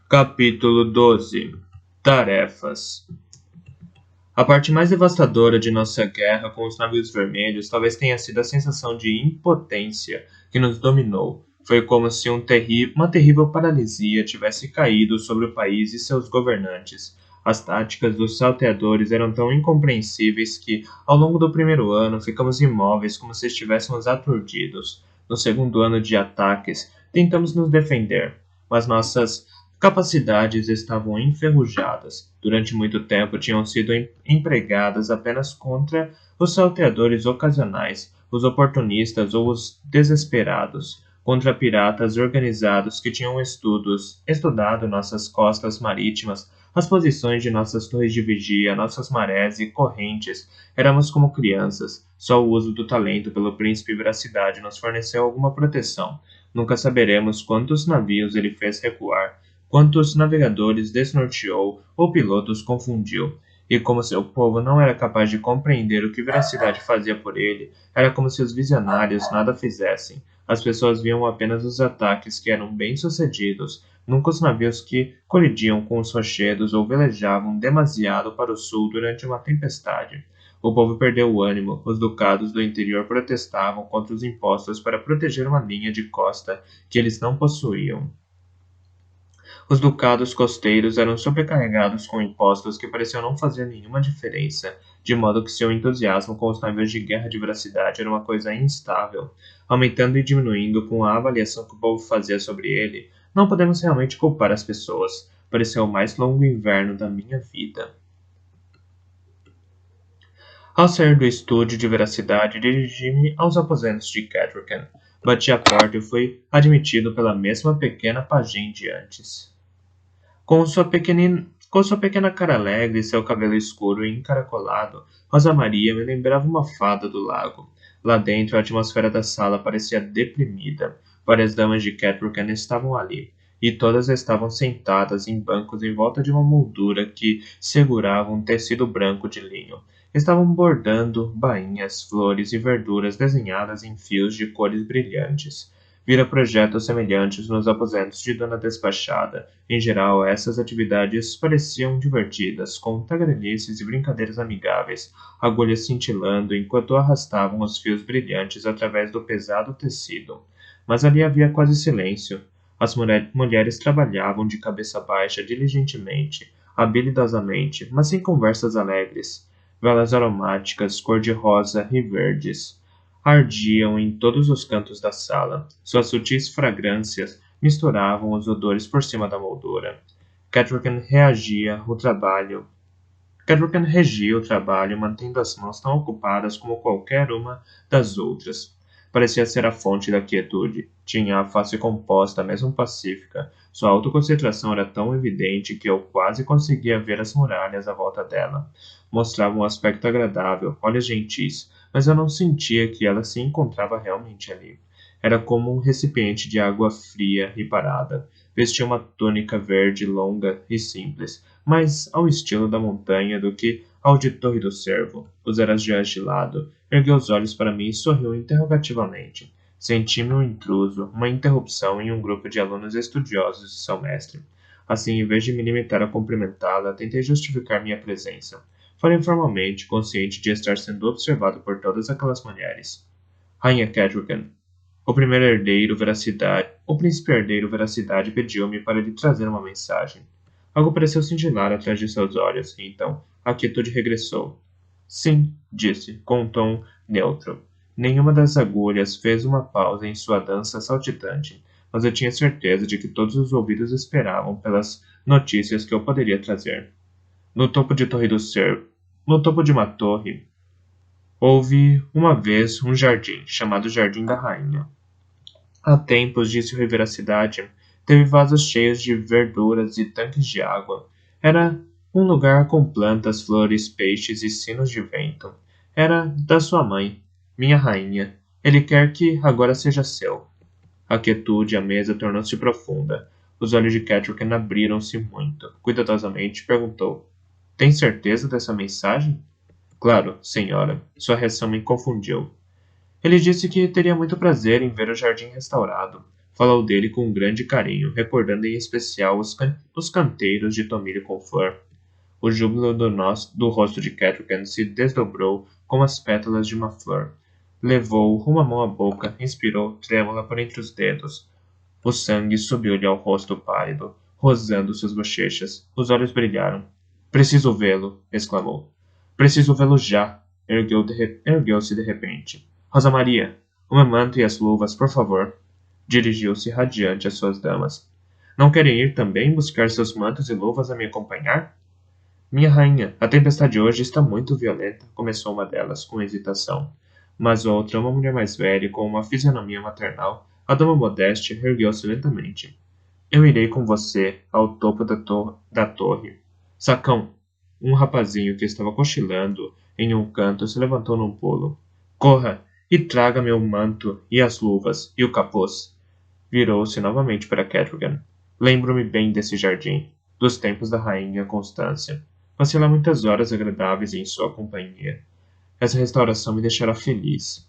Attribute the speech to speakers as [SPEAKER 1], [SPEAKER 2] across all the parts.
[SPEAKER 1] Capítulo 12. Tarefas. A parte mais devastadora de nossa guerra com os navios vermelhos talvez tenha sido a sensação de impotência que nos dominou. Foi como se uma terrível paralisia tivesse caído sobre o país e seus governantes. As táticas dos salteadores eram tão incompreensíveis que, ao longo do primeiro ano, ficamos imóveis como se estivéssemos aturdidos. No segundo ano de ataques, tentamos nos defender, mas nossas capacidades estavam enferrujadas. Durante muito tempo tinham sido empregadas apenas contra os salteadores ocasionais, os oportunistas ou os desesperados, contra piratas organizados que tinham estudado nossas costas marítimas, as posições de nossas torres de vigia, nossas marés e correntes. Éramos como crianças. Só o uso do talento pelo príncipe Veracidade nos forneceu alguma proteção. Nunca saberemos quantos navios ele fez recuar, quantos navegadores desnorteou ou pilotos confundiu. E como seu povo não era capaz de compreender o que Veracidade fazia por ele, era como se os visionários nada fizessem. As pessoas viam apenas os ataques que eram bem-sucedidos, nunca os navios que colidiam com os rochedos ou velejavam demasiado para o sul durante uma tempestade. O povo perdeu o ânimo. Os ducados do interior protestavam contra os impostos para proteger uma linha de costa que eles não possuíam. Os ducados costeiros eram sobrecarregados com impostos que pareciam não fazer nenhuma diferença, de modo que seu entusiasmo com os navios de guerra de Veracidade era uma coisa instável, aumentando e diminuindo com a avaliação que o povo fazia sobre ele. Não podemos realmente culpar as pessoas. Pareceu o mais longo inverno da minha vida. Ao sair do estúdio de Veracidade, dirigi-me aos aposentos de Catrican. Bati a porta e fui admitido pela mesma pequena pajem de antes. Com sua pequena cara alegre e seu cabelo escuro e encaracolado, Rosa Maria me lembrava uma fada do lago. Lá dentro, a atmosfera da sala parecia deprimida. Várias damas de Catrican estavam ali, e todas estavam sentadas em bancos em volta de uma moldura que segurava um tecido branco de linho. Estavam bordando bainhas, flores e verduras desenhadas em fios de cores brilhantes. Vira projetos semelhantes nos aposentos de Dona Despachada. Em geral, essas atividades pareciam divertidas, com tagarelices e brincadeiras amigáveis, agulhas cintilando enquanto arrastavam os fios brilhantes através do pesado tecido. Mas ali havia quase silêncio. As mulheres trabalhavam de cabeça baixa diligentemente, habilidosamente, mas sem conversas alegres. Velas aromáticas, cor-de-rosa e verdes ardiam em todos os cantos da sala. Suas sutis fragrâncias misturavam os odores por cima da moldura. Catrican regia o trabalho, mantendo as mãos tão ocupadas como qualquer uma das outras. Parecia ser a fonte da quietude. Tinha a face composta, mesmo pacífica. Sua autoconcentração era tão evidente que eu quase conseguia ver as muralhas à volta dela. Mostrava um aspecto agradável, olhos gentis, mas eu não sentia que ela se encontrava realmente ali. Era como um recipiente de água fria e parada. Vestia uma túnica verde longa e simples, mais ao estilo da montanha do que ao de Torre do Cervo. Os Eragias de lado. Ergueu os olhos para mim e sorriu interrogativamente. Senti-me um intruso, uma interrupção em um grupo de alunos estudiosos de seu mestre. Assim, em vez de me limitar a cumprimentá-la, tentei justificar minha presença. Falei informalmente, consciente de estar sendo observado por todas aquelas mulheres. Rainha Catrican, o príncipe herdeiro Veracidade pediu-me para lhe trazer uma mensagem. Algo pareceu cintilar atrás de seus olhos, e então a quietude regressou. Sim, disse, com um tom neutro. Nenhuma das agulhas fez uma pausa em sua dança saltitante, mas eu tinha certeza de que todos os ouvidos esperavam pelas notícias que eu poderia trazer. No topo de uma torre, houve uma vez um jardim, chamado Jardim da Rainha. Há tempos, disse o rei Veracidade, teve vasos cheios de verduras e tanques de água. Era um lugar com plantas, flores, peixes e sinos de vento. Era da sua mãe, minha rainha. Ele quer que agora seja seu. A quietude à mesa tornou-se profunda. Os olhos de Catrican abriram-se muito. Cuidadosamente perguntou: Tem certeza dessa mensagem? Claro, senhora. Sua reação me confundiu. Ele disse que teria muito prazer em ver o jardim restaurado. Falou dele com grande carinho, recordando em especial os canteiros de tomilho com flor. O júbilo do rosto de Catrocan se desdobrou como as pétalas de uma flor. Levou uma mão à boca, inspirou, trêmula por entre os dedos. O sangue subiu-lhe ao rosto pálido, rosando suas bochechas. Os olhos brilharam. Preciso vê-lo, exclamou. Preciso vê-lo já. Ergueu-se de repente. Rosa Maria, o meu manto e as luvas, por favor. Dirigiu-se radiante às suas damas. Não querem ir também buscar seus mantos e luvas a me acompanhar? Minha rainha, a tempestade hoje está muito violenta, começou uma delas, com hesitação. Mas outra, uma mulher mais velha, com uma fisionomia maternal, a dama Modeste, ergueu-se lentamente. Eu irei com você ao topo da torre. Sacão! Um rapazinho que estava cochilando em um canto se levantou num pulo. Corra e traga meu manto e as luvas e o capuz. Virou-se novamente para Catrogan. Lembro-me bem desse jardim, dos tempos da rainha Constância. Passei lá muitas horas agradáveis em sua companhia. Essa restauração me deixará feliz.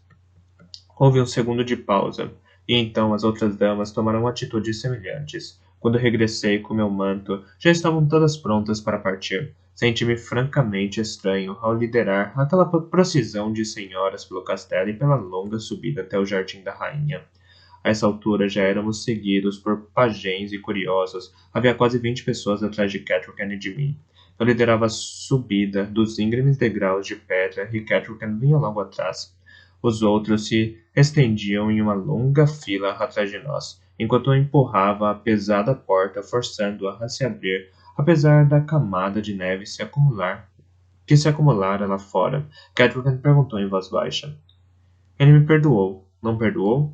[SPEAKER 1] Houve um segundo de pausa, e então as outras damas tomaram atitudes semelhantes. Quando regressei com meu manto, já estavam todas prontas para partir. Senti-me francamente estranho ao liderar aquela procissão de senhoras pelo castelo e pela longa subida até o jardim da rainha. A essa altura já éramos seguidos por pajens e curiosos. Havia quase 20 pessoas atrás de Catrocan e de mim. Eu liderava a subida dos íngremes degraus de pedra e Catrocan vinha logo atrás. Os outros se estendiam em uma longa fila atrás de nós, enquanto eu empurrava a pesada porta, forçando-a a se abrir, apesar da camada de neve que se acumulara lá fora. Catrocan perguntou em voz baixa. Ele me perdoou, não perdoou?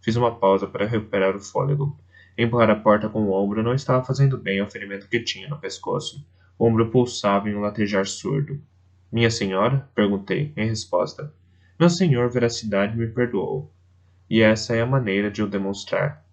[SPEAKER 1] Fiz uma pausa para recuperar o fôlego. Empurrar a porta com o ombro não estava fazendo bem ao ferimento que tinha no pescoço. O ombro pulsava em um latejar surdo. Minha senhora? Perguntei, em resposta. Meu senhor Veracidade me perdoou. E essa é a maneira de o demonstrar.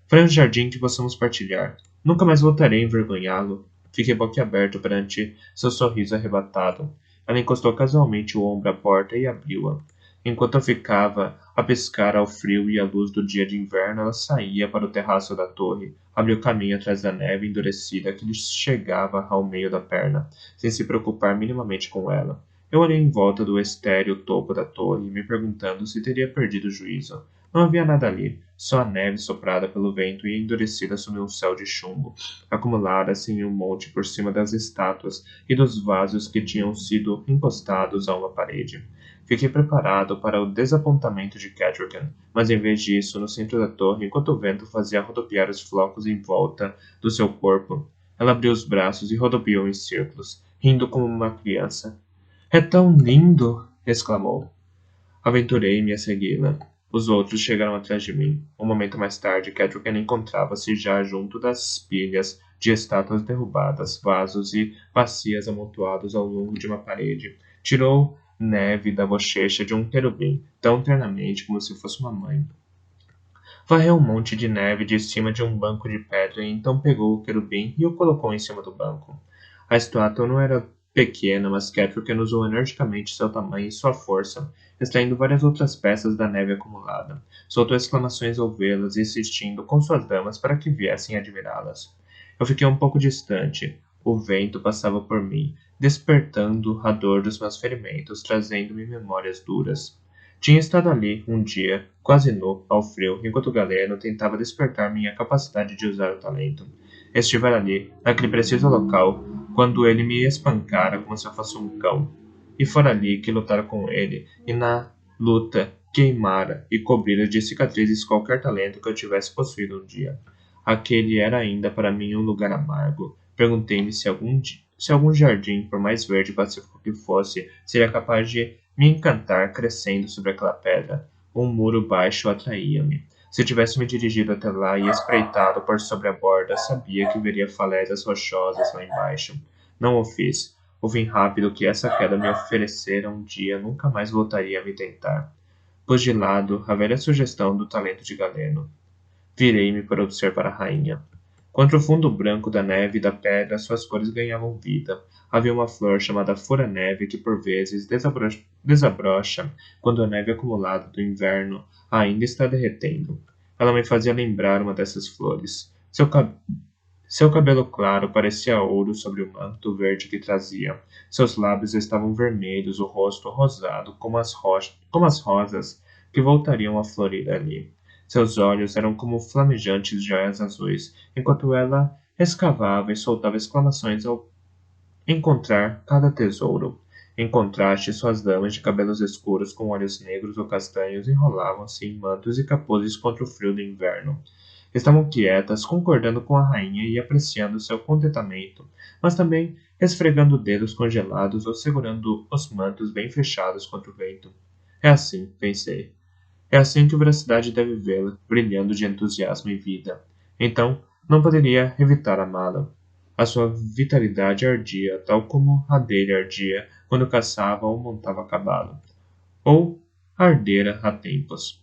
[SPEAKER 1] Farei um jardim que possamos partilhar. Nunca mais voltarei a envergonhá-lo. Fiquei boquiaberto perante seu sorriso arrebatado. Ela encostou casualmente o ombro à porta e abriu-a. Enquanto eu ficava a piscar ao frio e à luz do dia de inverno, ela saía para o terraço da torre, abriu caminho atrás da neve endurecida que lhe chegava ao meio da perna, sem se preocupar minimamente com ela. Eu olhei em volta do estéril topo da torre, me perguntando se teria perdido o juízo. Não havia nada ali, só a neve soprada pelo vento e endurecida sob um céu de chumbo, acumulada-se em um monte por cima das estátuas e dos vasos que tinham sido encostados a uma parede. Fiquei preparado para o desapontamento de Catrocan, mas em vez disso, no centro da torre, enquanto o vento fazia rodopiar os flocos em volta do seu corpo, ela abriu os braços e rodopiou em círculos, rindo como uma criança. É tão lindo! Exclamou. Aventurei-me a segui-la. Os outros chegaram atrás de mim. Um momento mais tarde, Catrocan encontrava-se já junto das pilhas de estátuas derrubadas, vasos e bacias amontoados ao longo de uma parede. Tirou neve da bochecha de um querubim, tão ternamente como se fosse uma mãe. Varreu um monte de neve de cima de um banco de pedra e então pegou o querubim e o colocou em cima do banco. A estátua não era pequena, mas Catrocan usou energicamente seu tamanho e sua força, extraindo várias outras peças da neve acumulada. Soltou exclamações ao vê-las, insistindo com suas damas para que viessem admirá-las. Eu fiquei um pouco distante. O vento passava por mim, despertando a dor dos meus ferimentos, trazendo-me memórias duras. Tinha estado ali, um dia, quase nu, ao frio, enquanto Galeno tentava despertar minha capacidade de usar o talento. Estivera ali, naquele preciso local, quando ele me espancara como se eu fosse um cão. E fora ali que lutara com ele, e na luta queimara e cobrira de cicatrizes qualquer talento que eu tivesse possuído um dia. Aquele era ainda para mim um lugar amargo. Perguntei-me se algum jardim, por mais verde e pacífico que fosse, seria capaz de me encantar crescendo sobre aquela pedra. Um muro baixo atraía-me. Se tivesse me dirigido até lá e espreitado por sobre a borda, sabia que veria falésias rochosas lá embaixo. Não o fiz. O fim rápido que essa queda me oferecera um dia nunca mais voltaria a me tentar. Pus de lado a velha sugestão do talento de Galeno. Virei-me para observar a rainha. Contra o fundo branco da neve e da pedra, suas cores ganhavam vida. Havia uma flor chamada fura-neve que, por vezes, desabrocha quando a neve acumulada do inverno ainda está derretendo. Ela me fazia lembrar uma dessas flores. Seu cabelo claro parecia ouro sobre o manto verde que trazia. Seus lábios estavam vermelhos, o rosto rosado, como as rosas que voltariam a florir ali. Seus olhos eram como flamejantes joias azuis, enquanto ela escavava e soltava exclamações ao encontrar cada tesouro. Em contraste, suas damas de cabelos escuros com olhos negros ou castanhos enrolavam-se em mantos e capuzes contra o frio do inverno. Estavam quietas, concordando com a rainha e apreciando seu contentamento, mas também esfregando dedos congelados ou segurando os mantos bem fechados contra o vento. É assim, pensei. É assim que Veracidade deve vê-la, brilhando de entusiasmo e vida. Então, não poderia evitar amá-la. A sua vitalidade ardia, tal como a dele ardia quando caçava ou montava a cavalo. Ou ardera há tempos.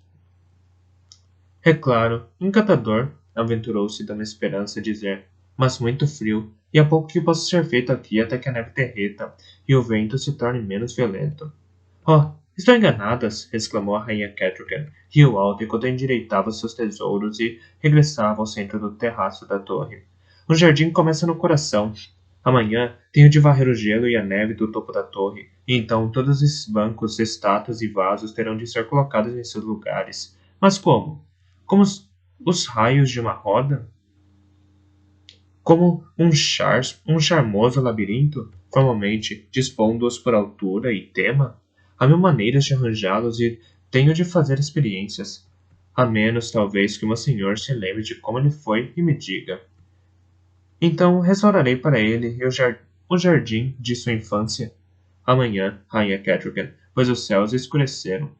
[SPEAKER 1] É claro, encantador, aventurou-se dando esperança a dizer, mas muito frio, e há pouco que possa ser feito aqui até que a neve derreta e o vento se torne menos violento. Oh, estão enganadas! Exclamou a rainha Catrichan. Riu alto enquanto endireitava seus tesouros e regressava ao centro do terraço da torre. O jardim começa no coração. Amanhã tenho de varrer o gelo e a neve do topo da torre, e então todos esses bancos, estátuas e vasos terão de ser colocados em seus lugares. Mas como? Como os raios de uma roda? Como um charmoso labirinto, formalmente dispondo-os por altura e tema? Há mil maneiras de arranjá-los e tenho de fazer experiências. A menos, talvez, que o meu senhor se lembre de como ele foi e me diga. Então restaurarei para ele o jardim de sua infância. Amanhã, rainha Catrichan, pois os céus escureceram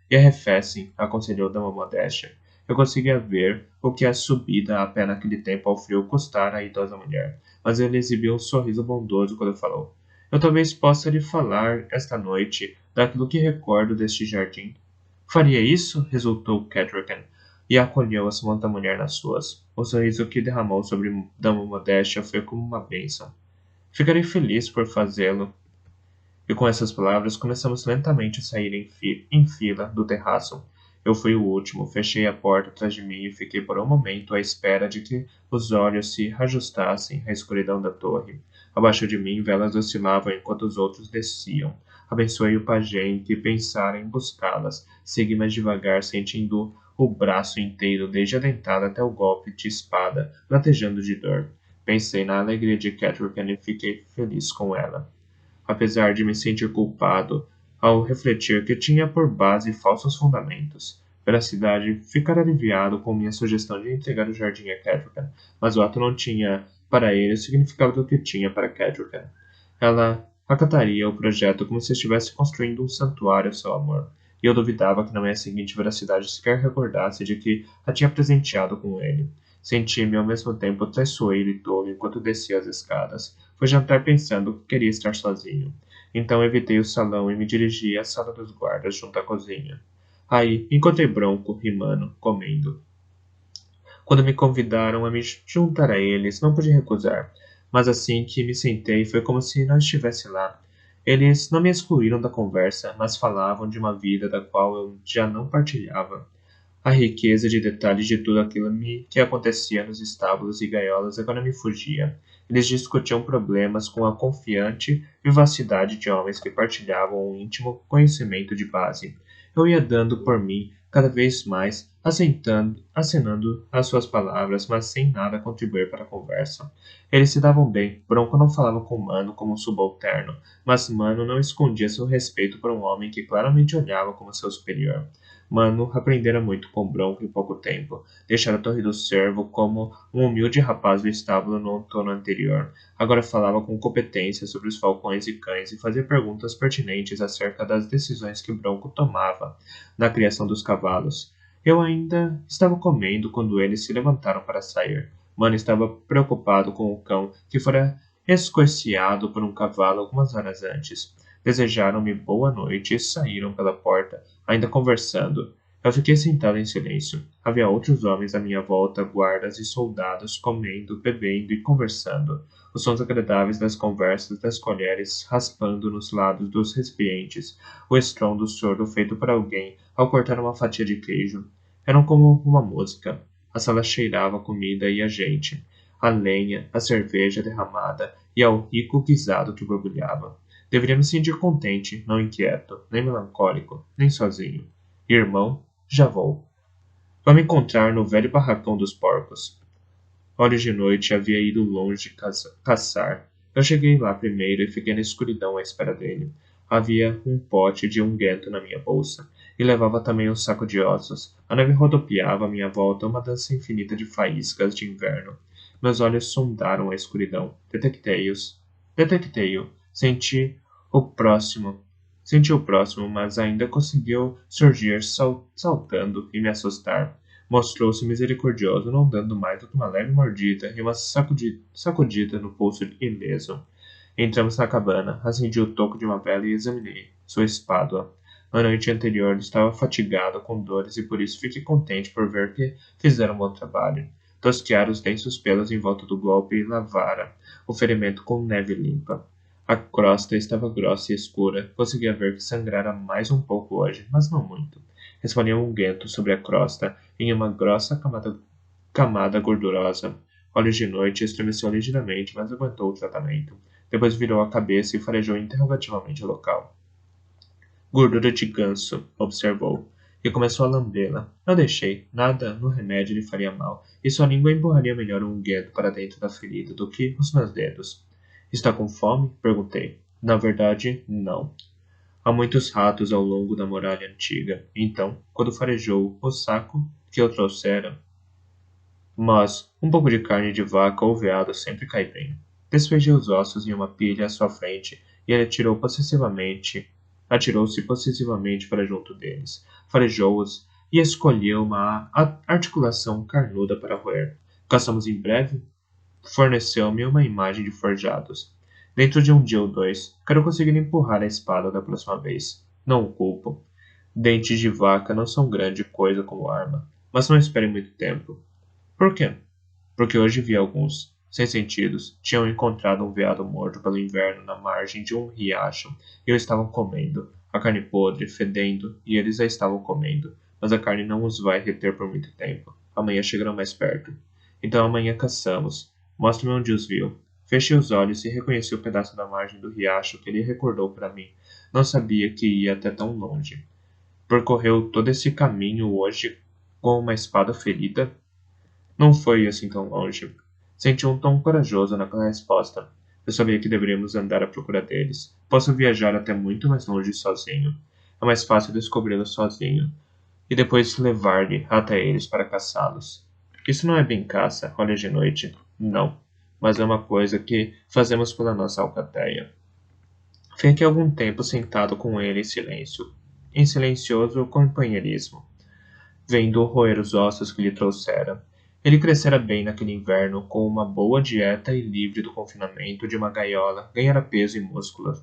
[SPEAKER 1] e arrefecem, aconselhou Dama Modéstia. Eu conseguia ver o que a subida a pé naquele tempo ao frio custara à idosa mulher, mas ele exibiu um sorriso bondoso quando falou. Eu talvez possa lhe falar esta noite daquilo que recordo deste jardim. Faria isso? Resultou Catrichan, e acolheu a santa mulher nas suas. O sorriso que derramou sobre Dama Modéstia foi como uma bênção. Ficarei feliz por fazê-lo. E com essas palavras começamos lentamente a sair em fila do terraço. Eu fui o último, fechei a porta atrás de mim e fiquei por um momento à espera de que os olhos se ajustassem à escuridão da torre. Abaixo de mim, velas oscilavam enquanto os outros desciam. Abençoei o pajem em que pensara em buscá-las. Segui mais devagar, sentindo o braço inteiro, desde a dentada até o golpe de espada, latejando de dor. Pensei na alegria de Catrichan e fiquei feliz com ela, apesar de me sentir culpado ao refletir que tinha por base falsos fundamentos. Veracidade, ficar aliviado com minha sugestão de entregar o jardim a Catrichan, mas o ato não tinha para ele o significado do que tinha para Catrichan. Ela acataria o projeto como se estivesse construindo um santuário ao seu amor, e eu duvidava que na manhã seguinte Veracidade sequer recordasse de que a tinha presenteado com ele. Senti-me ao mesmo tempo traiçoeiro e tolo enquanto descia as escadas. Fui jantar pensando que queria estar sozinho. Então evitei o salão e me dirigi à sala dos guardas junto à cozinha. Aí encontrei Bronco e Mano comendo. Quando me convidaram a me juntar a eles, não pude recusar. Mas assim que me sentei, foi como se não estivesse lá. Eles não me excluíram da conversa, mas falavam de uma vida da qual eu já não partilhava. A riqueza de detalhes de tudo aquilo que acontecia nos estábulos e gaiolas agora me fugia. Eles discutiam problemas com a confiante vivacidade de homens que partilhavam um íntimo conhecimento de base. Eu ia dando por mim cada vez mais, acenando as suas palavras, mas sem nada contribuir para a conversa. Eles se davam bem. Bronco não falava com Mano como um subalterno, mas Mano não escondia seu respeito por um homem que claramente olhava como seu superior. Mano aprendera muito com Bronco em pouco tempo. Deixara a Torre do Cervo como um humilde rapaz do estábulo no outono anterior. Agora falava com competência sobre os falcões e cães e fazia perguntas pertinentes acerca das decisões que Bronco tomava na criação dos cavalos. Eu ainda estava comendo quando eles se levantaram para sair. Mano estava preocupado com o cão que fora escoiciado por um cavalo algumas horas antes. Desejaram-me boa noite e saíram pela porta, ainda conversando. Eu fiquei sentado em silêncio. Havia outros homens à minha volta, guardas e soldados, comendo, bebendo e conversando. Os sons agradáveis das conversas das colheres raspando nos lados dos recipientes, o estrondo sordo feito por alguém ao cortar uma fatia de queijo. Eram como uma música. A sala cheirava a comida e a gente, a lenha, a cerveja derramada e ao rico guisado que borbulhava. Deveria me sentir contente, não inquieto, nem melancólico, nem sozinho. Irmão, já vou. Vai me encontrar no velho barracão dos porcos. Olhos de noite havia ido longe caçar. Eu cheguei lá primeiro e fiquei na escuridão à espera dele. Havia um pote de unguento na minha bolsa, e levava também um saco de ossos. A neve rodopiava à minha volta uma dança infinita de faíscas de inverno. Meus olhos sondaram a escuridão. Detectei-os. Detectei-o. O próximo. Senti o próximo, mas ainda conseguiu surgir saltando e me assustar. Mostrou-se misericordioso, não dando mais do que uma leve mordida e uma sacudida no pulso ileso. Entramos na cabana, acendi o toco de uma vela e examinei sua espádua. Na noite anterior estava fatigado com dores e por isso fiquei contente por ver que fizeram um bom trabalho. Tosqueara os densos pelos em volta do golpe e lavara o ferimento com neve limpa. A crosta estava grossa e escura. Conseguia ver que sangrara mais um pouco hoje, mas não muito. Resvalia um guento sobre a crosta, em uma grossa camada gordurosa. Olhos de noite estremeceu ligeiramente, mas aguentou o tratamento. Depois virou a cabeça e farejou interrogativamente o local. Gordura de ganso, observou, e começou a lambê-la. Não deixei. Nada no remédio lhe faria mal, e sua língua empurraria melhor um unguento para dentro da ferida do que os meus dedos. Está com fome? Perguntei. Na verdade, não. Há muitos ratos ao longo da muralha antiga. Então, quando farejou o saco que eu trouxera, mas um pouco de carne de vaca ou veado sempre cai bem. Despejei os ossos em uma pilha à sua frente e ele atirou-se possessivamente para junto deles, farejou-os e escolheu uma articulação carnuda para roer. Caçamos em breve? Forneceu-me uma imagem de forjados. Dentro de um dia ou dois, quero conseguir empurrar a espada da próxima vez. Não o culpo. Dentes de vaca não são grande coisa como arma, mas não espere muito tempo. Por quê? Porque hoje vi alguns, sem sentidos, tinham encontrado um veado morto pelo inverno na margem de um riacho e o estavam comendo. A carne podre, fedendo, e eles a estavam comendo, mas a carne não os vai reter por muito tempo. Amanhã chegarão mais perto. Então amanhã caçamos. Mostre-me onde os viu. Fechei os olhos e reconheci o pedaço da margem do riacho que ele recordou para mim. Não sabia que ia até tão longe. Percorreu todo esse caminho hoje com uma espada ferida? Não foi assim tão longe. Senti um tom corajoso naquela resposta. Eu sabia que deveríamos andar à procura deles. Posso viajar até muito mais longe sozinho. É mais fácil descobri-los sozinho. E depois levar-lhe até eles para caçá-los. Isso não é bem caça, olha de noite. Não. Mas é uma coisa que fazemos pela nossa alcateia. Fiquei algum tempo sentado com ele em silêncio. Em silencioso companheirismo, vendo roer os ossos que lhe trouxera. Ele crescera bem naquele inverno, com uma boa dieta e livre do confinamento de uma gaiola, ganhara peso e músculo.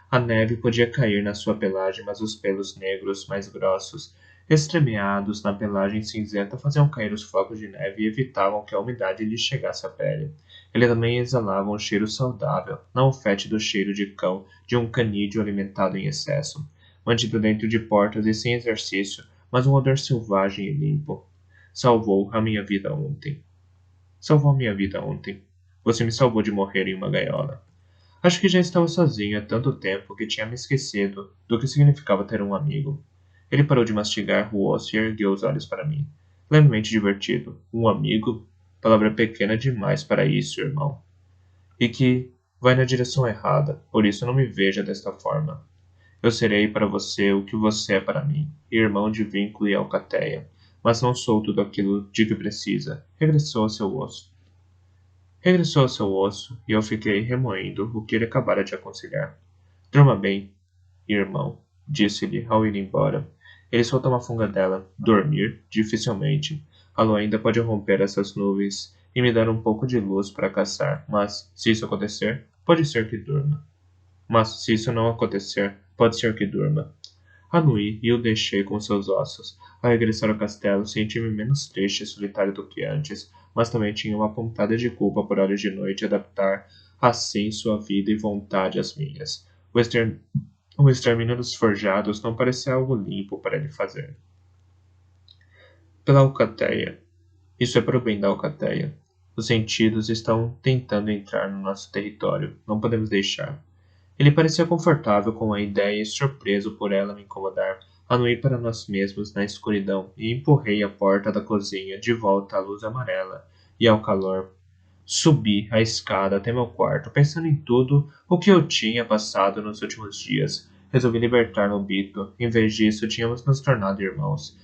[SPEAKER 1] A neve podia cair na sua pelagem, mas os pelos negros, mais grossos, estremeados na pelagem cinzenta, faziam cair os flocos de neve e evitavam que a umidade lhe chegasse à pele. Ele também exalava um cheiro saudável, não o fétido cheiro de cão de um canídeo alimentado em excesso, mantido dentro de portas e sem exercício, mas um odor selvagem e limpo. Salvou a minha vida ontem. Salvou a minha vida ontem. Você me salvou de morrer em uma gaiola. Acho que já estava sozinho há tanto tempo que tinha me esquecido do que significava ter um amigo. Ele parou de mastigar o osso e ergueu os olhos para mim. Levemente divertido. Um amigo? Palavra pequena demais para isso, irmão. E que vai na direção errada, por isso não me veja desta forma. Eu serei para você o que você é para mim, irmão de vínculo e alcateia, mas não sou tudo aquilo de que precisa. Regressou ao seu osso, e eu fiquei remoendo o que ele acabara de aconselhar. Durma bem, irmão, disse-lhe ao ir embora. Ele soltou uma funga dela. Dormir? Dificilmente. A lua ainda pode romper essas nuvens e me dar um pouco de luz para caçar, mas, se isso acontecer, pode ser que durma. Mas, se isso não acontecer, pode ser que durma. Anui e o deixei com seus ossos. Ao regressar ao castelo, senti-me menos triste e solitário do que antes, mas também tinha uma pontada de culpa por horas de noite adaptar assim sua vida e vontade às minhas. O extermínio dos forjados não parecia algo limpo para ele fazer. Pela alcateia. Isso é para o bem da alcateia. Os sentidos estão tentando entrar no nosso território. Não podemos deixar. Ele parecia confortável com a ideia e surpreso por ela me incomodar. Anuí para nós mesmos na escuridão e empurrei a porta da cozinha de volta à luz amarela e ao calor. Subi a escada até meu quarto, pensando em tudo o que eu tinha passado nos últimos dias. Resolvi libertar Nobito. Em vez disso, tínhamos nos tornado irmãos.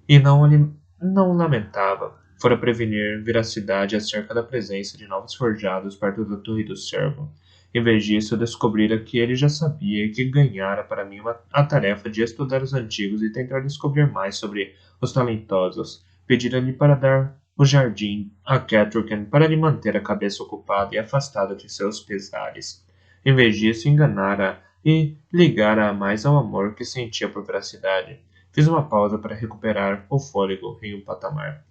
[SPEAKER 1] E não lamentava. Fora prevenir veracidade acerca da presença de novos forjados perto da Torre do Servo. Em vez disso, descobrira que ele já sabia e que ganhara para mim a tarefa de estudar os antigos e tentar descobrir mais sobre os talentosos. Pedira-lhe para dar o jardim a Catrichan para lhe manter a cabeça ocupada e afastada de seus pesares. Em vez disso, enganara e ligara mais ao amor que sentia por veracidade. Fiz uma pausa para recuperar o fôlego em um patamar.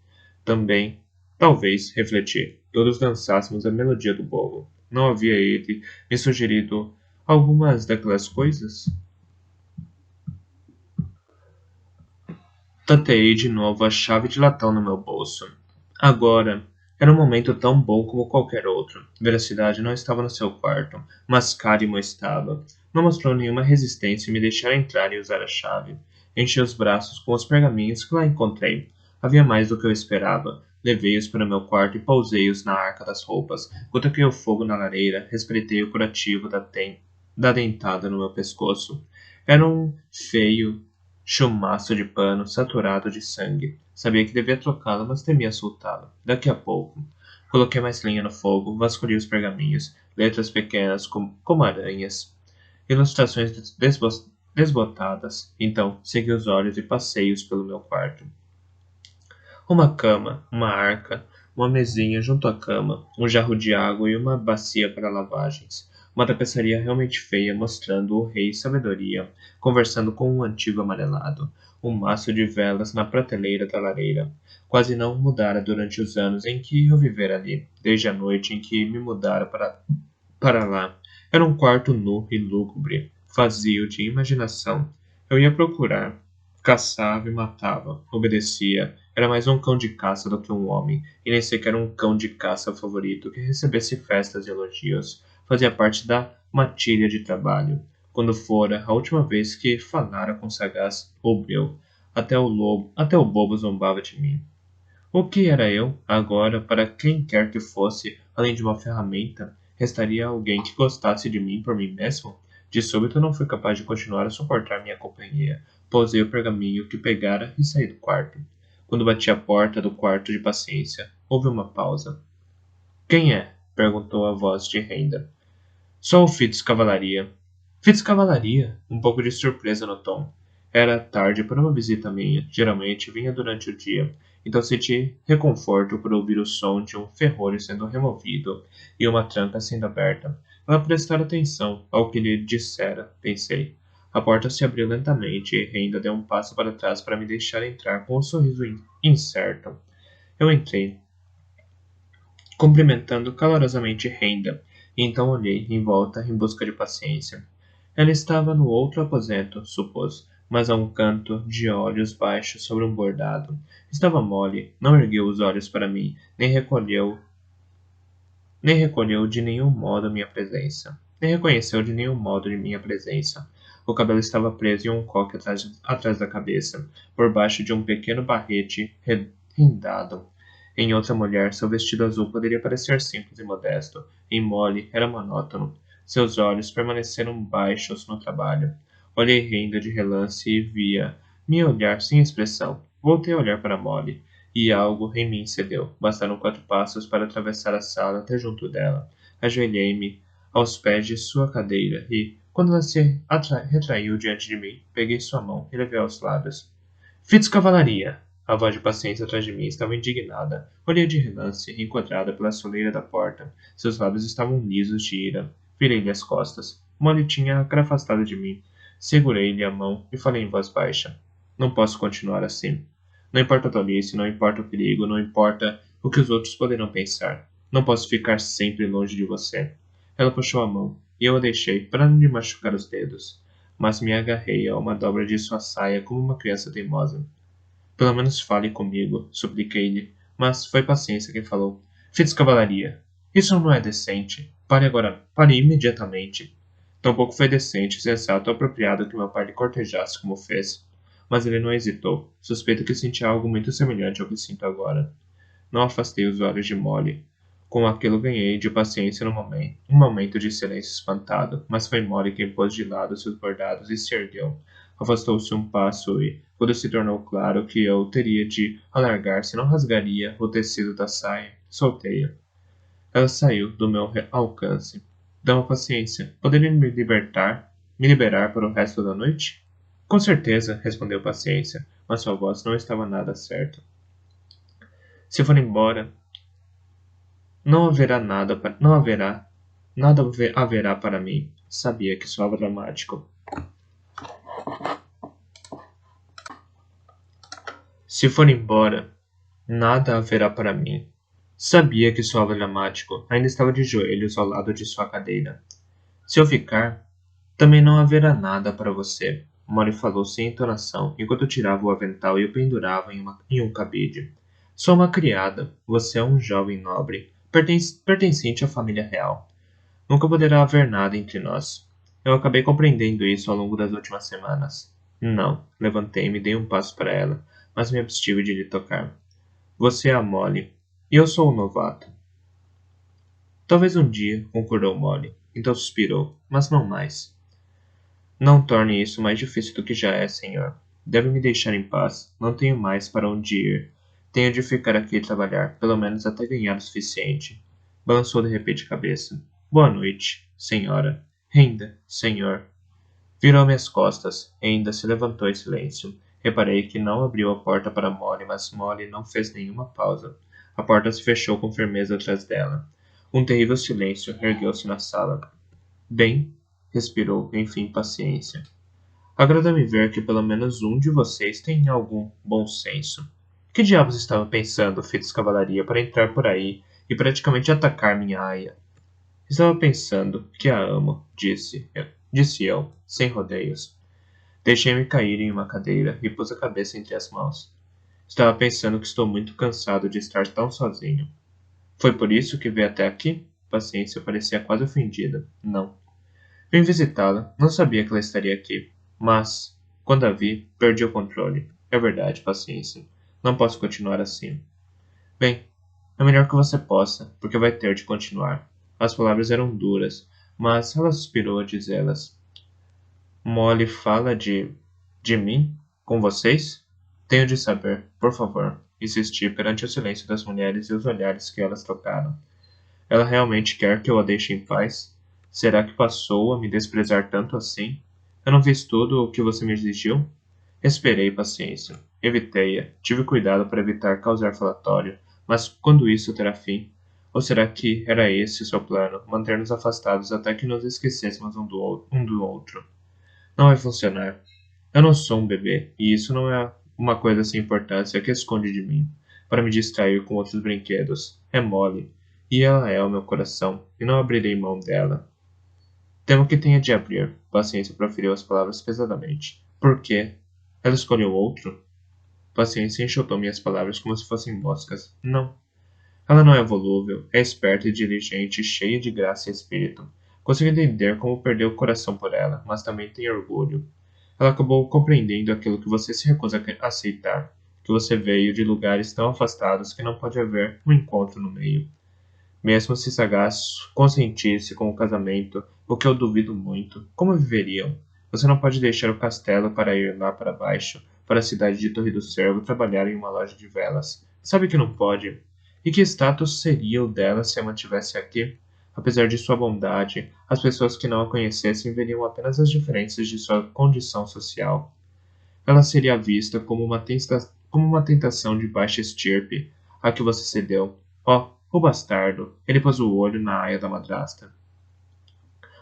[SPEAKER 1] Também, talvez, refleti, todos dançássemos a melodia do bolo. Não havia ele me sugerido algumas daquelas coisas? Tateei de novo a chave de latão no meu bolso. Agora, era um momento tão bom como qualquer outro. Veracidade não estava no seu quarto, mas Karimo estava. Não mostrou nenhuma resistência em me deixar entrar e usar a chave. Enchi os braços com os pergaminhos que lá encontrei. Havia mais do que eu esperava. Levei-os para meu quarto e pousei-os na arca das roupas. Cutuquei o fogo na lareira, respreitei o curativo da dentada no meu pescoço. Era um feio chumaço de pano saturado de sangue. Sabia que devia trocá-lo, mas temia soltá-lo. Daqui a pouco. Coloquei mais lenha no fogo, vasculhei os pergaminhos, letras pequenas como aranhas, ilustrações desbotadas. Então, segui os olhos e passei-os pelo meu quarto. Uma cama, uma arca, uma mesinha junto à cama, um jarro de água e uma bacia para lavagens. Uma tapeçaria realmente feia mostrando o rei Sabedoria conversando com um antigo amarelado. Um maço de velas na prateleira da lareira. Quase não mudara durante os anos em que eu vivera ali, desde a noite em que me mudara para lá. Era um quarto nu e lúgubre, vazio de imaginação. Eu ia procurar. Caçava e matava. Obedecia. Era mais um cão de caça do que um homem, e nem sequer um cão de caça favorito que recebesse festas e elogios. Fazia parte da matilha de trabalho. Quando fora a última vez que falara com sagaz Obreu, até o bobo zombava de mim. O que era eu, agora, para quem quer que fosse, além de uma ferramenta? Restaria alguém que gostasse de mim por mim mesmo? De súbito não fui capaz de continuar a suportar minha companhia. Pousei o pergaminho que pegara e saí do quarto. Quando bati a porta do quarto de paciência, houve uma pausa. Quem é? Perguntou a voz de Renda. Sou o Fitz Cavalaria. Fitz Cavalaria? Um pouco de surpresa no tom. Era tarde para uma visita minha. Geralmente vinha durante o dia. Então senti reconforto por ouvir o som de um ferrolho sendo removido e uma tranca sendo aberta. Ela prestar atenção ao que lhe dissera, pensei. A porta se abriu lentamente e Renda deu um passo para trás para me deixar entrar com um sorriso incerto. Eu entrei, cumprimentando calorosamente Renda, e então olhei em volta em busca de paciência. Ela estava no outro aposento, supôs, mas a um canto, de olhos baixos sobre um bordado. Estava mole, não ergueu os olhos para mim, nem recolheu de nenhum modo minha presença. Nem reconheceu de nenhum modo de minha presença. O cabelo estava preso em um coque atrás da cabeça, por baixo de um pequeno barrete rendado. Em outra mulher, seu vestido azul poderia parecer simples e modesto. Em Molly, era monótono. Seus olhos permaneceram baixos no trabalho. Olhei Renda de relance e via me olhar sem expressão. Voltei a olhar para Molly, e algo em mim cedeu. Bastaram 4 passos para atravessar a sala até junto dela. Ajoelhei-me aos pés de sua cadeira e, quando ela se retraiu diante de mim, peguei sua mão e levei aos lábios. Fitz Cavalaria! A voz de paciência atrás de mim estava indignada. Olhei de relance, enquadrada pela soleira da porta. Seus lábios estavam lisos de ira. Virei-lhe as costas. Molly tinha a cara afastada de mim. Segurei-lhe a mão e falei em voz baixa. Não posso continuar assim. Não importa a tolice, não importa o perigo, não importa o que os outros poderão pensar. Não posso ficar sempre longe de você. Ela puxou a mão, e eu a deixei para não lhe machucar os dedos. Mas me agarrei a uma dobra de sua saia como uma criança teimosa. Pelo menos fale comigo, supliquei-lhe, mas foi Paciência quem falou. Fitz Cavalaria, isso não é decente. Pare agora, pare imediatamente. Tampouco foi decente, sensato ou apropriado que meu pai lhe cortejasse como fez. Mas ele não hesitou. Suspeito que sentia algo muito semelhante ao que sinto agora. Não afastei os olhos de Molly. Com aquilo ganhei de paciência no momento, um momento de silêncio espantado, mas foi Molly quem pôs de lado seus bordados e se ergueu. Afastou-se um passo e, quando se tornou claro que eu teria de alargar se não rasgaria o tecido da saia, soltei-a. Ela saiu do meu alcance. Dama Paciência, poderia me liberar para o resto da noite? Com certeza, respondeu Paciência, mas sua voz não estava nada certa. Se for embora, nada haverá para mim. Sabia que soava dramático. Se for embora, nada haverá para mim. Sabia que soava dramático. Ainda estava de joelhos ao lado de sua cadeira. Se eu ficar, também não haverá nada para você. Mori falou sem entonação, enquanto tirava o avental e o pendurava em um cabide. Sou uma criada. Você é um jovem nobre, pertencente à família real. Nunca poderá haver nada entre nós. Eu acabei compreendendo isso ao longo das últimas semanas. Não, levantei-me e dei um passo para ela, mas me abstive de lhe tocar. Você é a Molly, e eu sou o novato. Talvez um dia, concordou Molly. Então suspirou, mas não mais. Não torne isso mais difícil do que já é, senhor. Deve me deixar em paz. Não tenho mais para onde ir. Tenho de ficar aqui e trabalhar, pelo menos até ganhar o suficiente. Balançou de repente a cabeça. Boa noite, senhora. Renda, senhor. Virou-me as costas e ainda se levantou em silêncio. Reparei que não abriu a porta para Molly, mas Molly não fez nenhuma pausa. A porta se fechou com firmeza atrás dela. Um terrível silêncio ergueu-se na sala. Bem, respirou, enfim, Paciência. Agrada-me ver que pelo menos um de vocês tem algum bom senso. Que diabos estava pensando, Fitz Cavalaria, para entrar por aí e praticamente atacar minha aia? Estava pensando que a amo, disse eu, sem rodeios. Deixei-me cair em uma cadeira e pus a cabeça entre as mãos. Estava pensando que estou muito cansado de estar tão sozinho. Foi por isso que veio até aqui? Paciência parecia quase ofendida. Não. Vim visitá-la. Não sabia que ela estaria aqui. Mas, quando a vi, perdi o controle. É verdade, Paciência. Não posso continuar assim. Bem, é melhor que você possa, porque vai ter de continuar. As palavras eram duras, mas ela suspirou a dizê-las. Molly fala de mim? Com vocês? Tenho de saber, por favor. Insisti perante o silêncio das mulheres e os olhares que elas trocaram. Ela realmente quer que eu a deixe em paz? Será que passou a me desprezar tanto assim? Eu não fiz tudo o que você me exigiu? Esperei paciência. Evitei-a. Tive cuidado para evitar causar falatório. Mas quando isso terá fim? Ou será que era esse o seu plano, manter-nos afastados até que nos esquecêssemos um do outro? Não vai funcionar. Eu não sou um bebê, e isso não é uma coisa sem importância que esconde de mim, para me distrair com outros brinquedos. É Molly, e ela é o meu coração, e não abrirei mão dela. Temo que tenha de abrir. Paciência proferiu as palavras pesadamente. Por quê? Ela escolheu outro? Paciência enxotou minhas palavras como se fossem moscas. Não. Ela não é volúvel, é esperta e diligente, cheia de graça e espírito. Consigo entender como perdeu o coração por ela, mas também tem orgulho. Ela acabou compreendendo aquilo que você se recusa a aceitar, que você veio de lugares tão afastados que não pode haver um encontro no meio. Mesmo se sagaz consentisse com o casamento, o que eu duvido muito, como viveriam? Você não pode deixar o castelo para ir lá para baixo, para a cidade de Torre do Cervo trabalhar em uma loja de velas. Sabe que não pode? E que status seria o dela se a mantivesse aqui? Apesar de sua bondade, as pessoas que não a conhecessem veriam apenas as diferenças de sua condição social. Ela seria vista como uma tentação de baixa estirpe, a que você cedeu. Oh, o bastardo! Ele pôs o olho na aia da madrasta.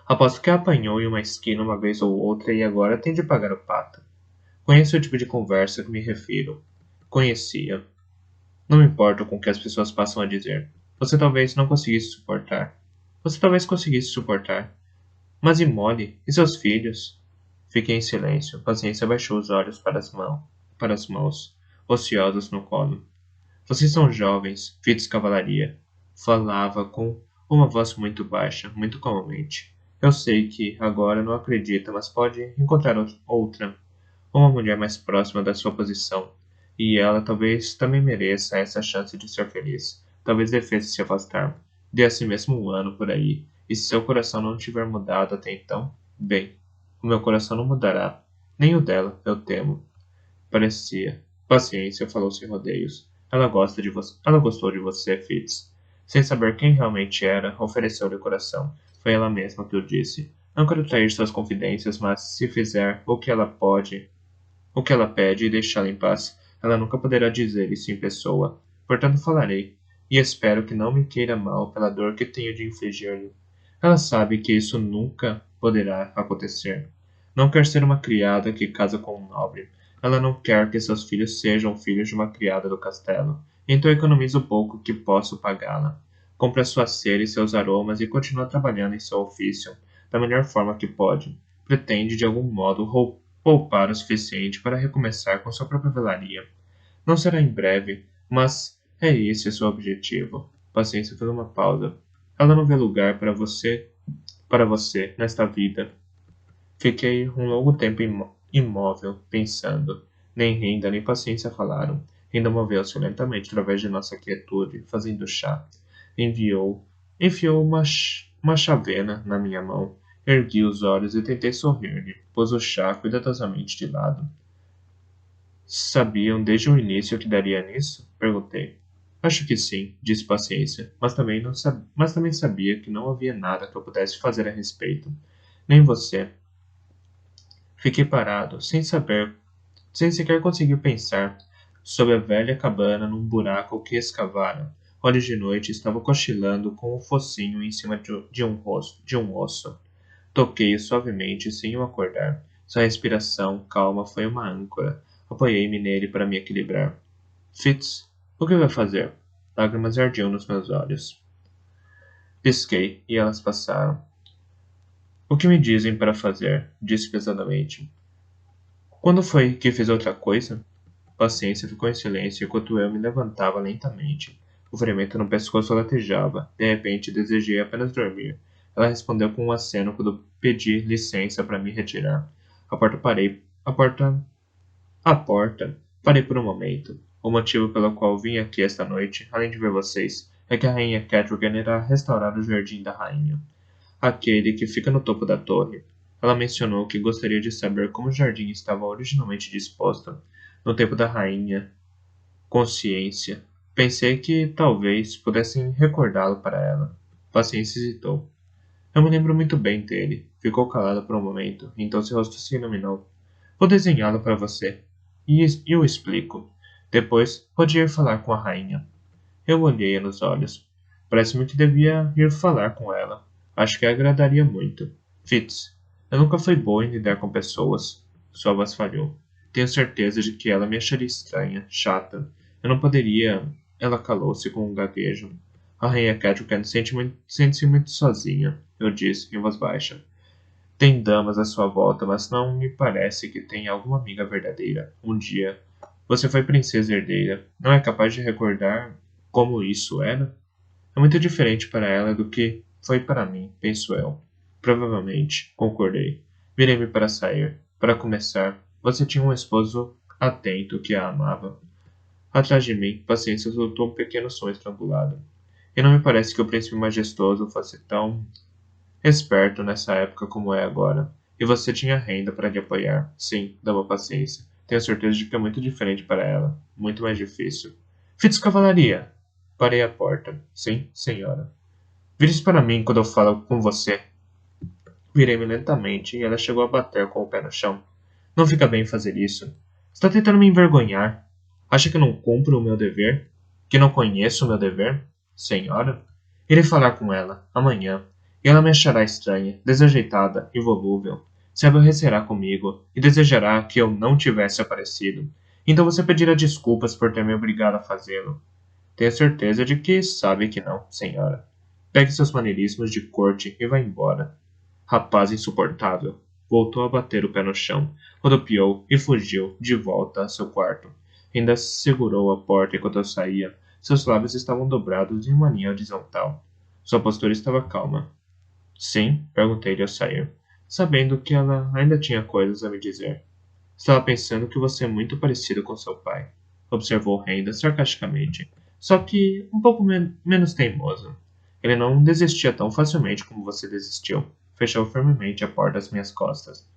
[SPEAKER 1] Aposto que a apanhou em uma esquina uma vez ou outra e agora tem de pagar o pato. Conheço o tipo de conversa que me refiro. Conhecia. Não me importo com o que as pessoas passam a dizer. Você talvez não conseguisse suportar. Você talvez conseguisse suportar. Mas e Molly? E seus filhos? Fiquei em silêncio. Paciência baixou os olhos para as mãos. ociosos no colo. Vocês são jovens, Fitz Cavalaria. Falava com uma voz muito baixa, muito calmamente. Eu sei que agora não acredita, mas pode encontrar outra, uma mulher mais próxima da sua posição. E ela talvez também mereça essa chance de ser feliz. Talvez devesse se afastar. Dê a si mesmo um ano por aí. E se seu coração não tiver mudado até então, bem, o meu coração não mudará. Nem o dela, eu temo. Parecia. Paciência, falou sem rodeios. Ela gosta de você. Ela gostou de você, Fitz. Sem saber quem realmente era, ofereceu-lhe o coração. Foi ela mesma que o disse. Não quero trair suas confidências, mas se fizer o que ela pede e deixá-la em paz, ela nunca poderá dizer isso em pessoa. Portanto, falarei. E espero que não me queira mal pela dor que tenho de infligir-lhe. Ela sabe que isso nunca poderá acontecer. Não quer ser uma criada que casa com um nobre. Ela não quer que seus filhos sejam filhos de uma criada do castelo. Então economiza o pouco que posso pagá-la. Compra sua cera e seus aromas e continua trabalhando em seu ofício, da melhor forma que pode. Pretende, de algum modo, poupar o suficiente para recomeçar com sua própria velaria. Não será em breve, mas é esse seu objetivo. Paciência fez uma pausa. Ela não vê lugar para você, nesta vida. Fiquei um longo tempo imóvel, pensando. Nem Renda nem Paciência falaram. Renda moveu-se lentamente através de nossa quietude, fazendo chá. Enfiou uma chávena na minha mão. Ergui os olhos e tentei sorrir-lhe. Pôs o chá cuidadosamente de lado. Sabiam desde o início que daria nisso? Perguntei. Acho que sim, disse Paciência, mas também sabia que não havia nada que eu pudesse fazer a respeito. Nem você. Fiquei parado, sem sequer conseguir pensar, sob a velha cabana num buraco que escavaram. Olhos de noite estava cochilando com o focinho em cima de um osso. Toquei-o suavemente sem o acordar. Sua respiração calma foi uma âncora. Apoiei-me nele para me equilibrar. Fitz, o que vai fazer? Lágrimas ardiam nos meus olhos. Pisquei e elas passaram. O que me dizem para fazer? Disse pesadamente. Quando foi que fiz outra coisa? Paciência ficou em silêncio enquanto eu me levantava lentamente. O ferimento no pescoço latejava. De repente, desejei apenas dormir. Ela respondeu com um aceno quando pedi licença para me retirar. A porta parei. A porta. Parei por um momento. O motivo pelo qual vim aqui esta noite, além de ver vocês, é que a rainha Catrogan irá restaurar o jardim da rainha. Aquele que fica no topo da torre. Ela mencionou que gostaria de saber como o jardim estava originalmente disposto. No tempo da rainha Consciência. Pensei que talvez pudessem recordá-lo para ela. Paciência hesitou. Eu me lembro muito bem dele. Ficou calado por um momento, então seu rosto se iluminou. Vou desenhá-lo para você. E eu explico. Depois, pode ir falar com a rainha. Eu olhei-a nos olhos. Parece-me que devia ir falar com ela. Acho que a agradaria muito. Fitz, eu nunca fui boa em lidar com pessoas. Sua voz falhou. Tenho certeza de que ela me acharia estranha, chata. Eu não poderia. Ela calou-se com um gaguejo. A rainha Catrocan sente-se muito sozinha, eu disse, em voz baixa. Tem damas à sua volta, mas não me parece que tenha alguma amiga verdadeira. Um dia, você foi princesa herdeira. Não é capaz de recordar como isso era? É muito diferente para ela do que foi para mim, penso eu. Provavelmente, concordei. Virei-me para sair. Para começar, você tinha um esposo atento que a amava. Atrás de mim, Paciência soltou um pequeno som estrangulado. E não me parece que o príncipe majestoso fosse tão esperto nessa época como é agora. E você tinha renda para lhe apoiar. Sim, dama Paciência. Tenho certeza de que é muito diferente para ela. Muito mais difícil. Fitz Cavalaria! Parei à porta. Sim, senhora. Vire-se para mim quando eu falo com você. Virei-me lentamente e ela chegou a bater com o pé no chão. Não fica bem fazer isso. Está tentando me envergonhar. Acha que eu não cumpro o meu dever? Que não conheço o meu dever? Senhora? Irei falar com ela, amanhã, e ela me achará estranha, desajeitada, involúvel. Se aborrecerá comigo e desejará que eu não tivesse aparecido. Então você pedirá desculpas por ter me obrigado a fazê-lo. Tenho certeza de que sabe que não, senhora. Pegue seus maneirismos de corte e vá embora. Rapaz insuportável. Voltou a bater o pé no chão, rodopiou e fugiu de volta a seu quarto. Ainda segurou a porta enquanto eu saía. Seus lábios estavam dobrados em uma linha horizontal. Sua postura estava calma. Sim? Perguntei-lhe ao sair, sabendo que ela ainda tinha coisas a me dizer. Estava pensando que você é muito parecido com seu pai, observou Renda sarcasticamente, só que um pouco menos teimoso. Ele não desistia tão facilmente como você desistiu. Fechou firmemente a porta às minhas costas.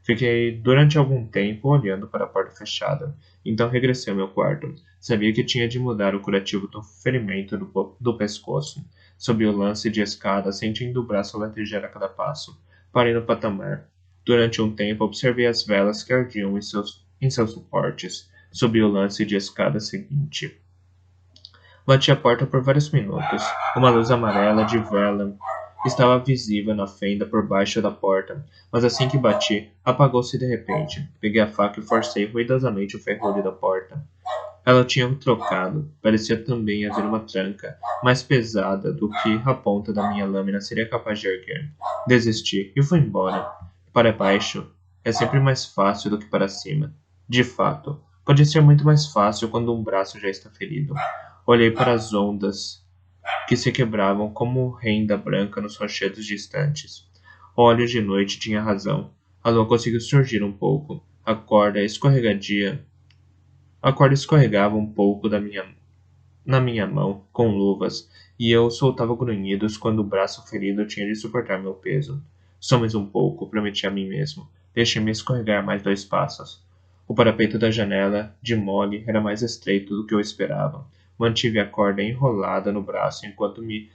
[SPEAKER 1] Fiquei durante algum tempo olhando para a porta fechada. Então regressei ao meu quarto. Sabia que tinha de mudar o curativo do ferimento do pescoço. Subi o lance de escada, sentindo o braço latejar a cada passo. Parei no patamar. Durante um tempo observei as velas que ardiam em seus suportes. Subi o lance de escada seguinte. Bati a porta por vários minutos. Uma luz amarela de vela estava visível na fenda por baixo da porta, mas assim que bati, apagou-se de repente. Peguei a faca e forcei ruidosamente o ferrolho da porta. Ela tinha trocado. Parecia também haver uma tranca, mais pesada do que a ponta da minha lâmina seria capaz de erguer. Desisti e fui embora. Para baixo é sempre mais fácil do que para cima. De fato, pode ser muito mais fácil quando um braço já está ferido. Olhei para as ondas que se quebravam como renda branca nos rochedos distantes. Olhos de noite tinha razão. A lua conseguiu surgir um pouco. A corda escorregava um pouco na minha mão, com luvas, e eu soltava grunhidos quando o braço ferido tinha de suportar meu peso. Só mais um pouco, prometi a mim mesmo. Deixei-me escorregar mais 2 passos. O parapeito da janela, de mole, era mais estreito do que eu esperava. Mantive a corda enrolada no braço enquanto me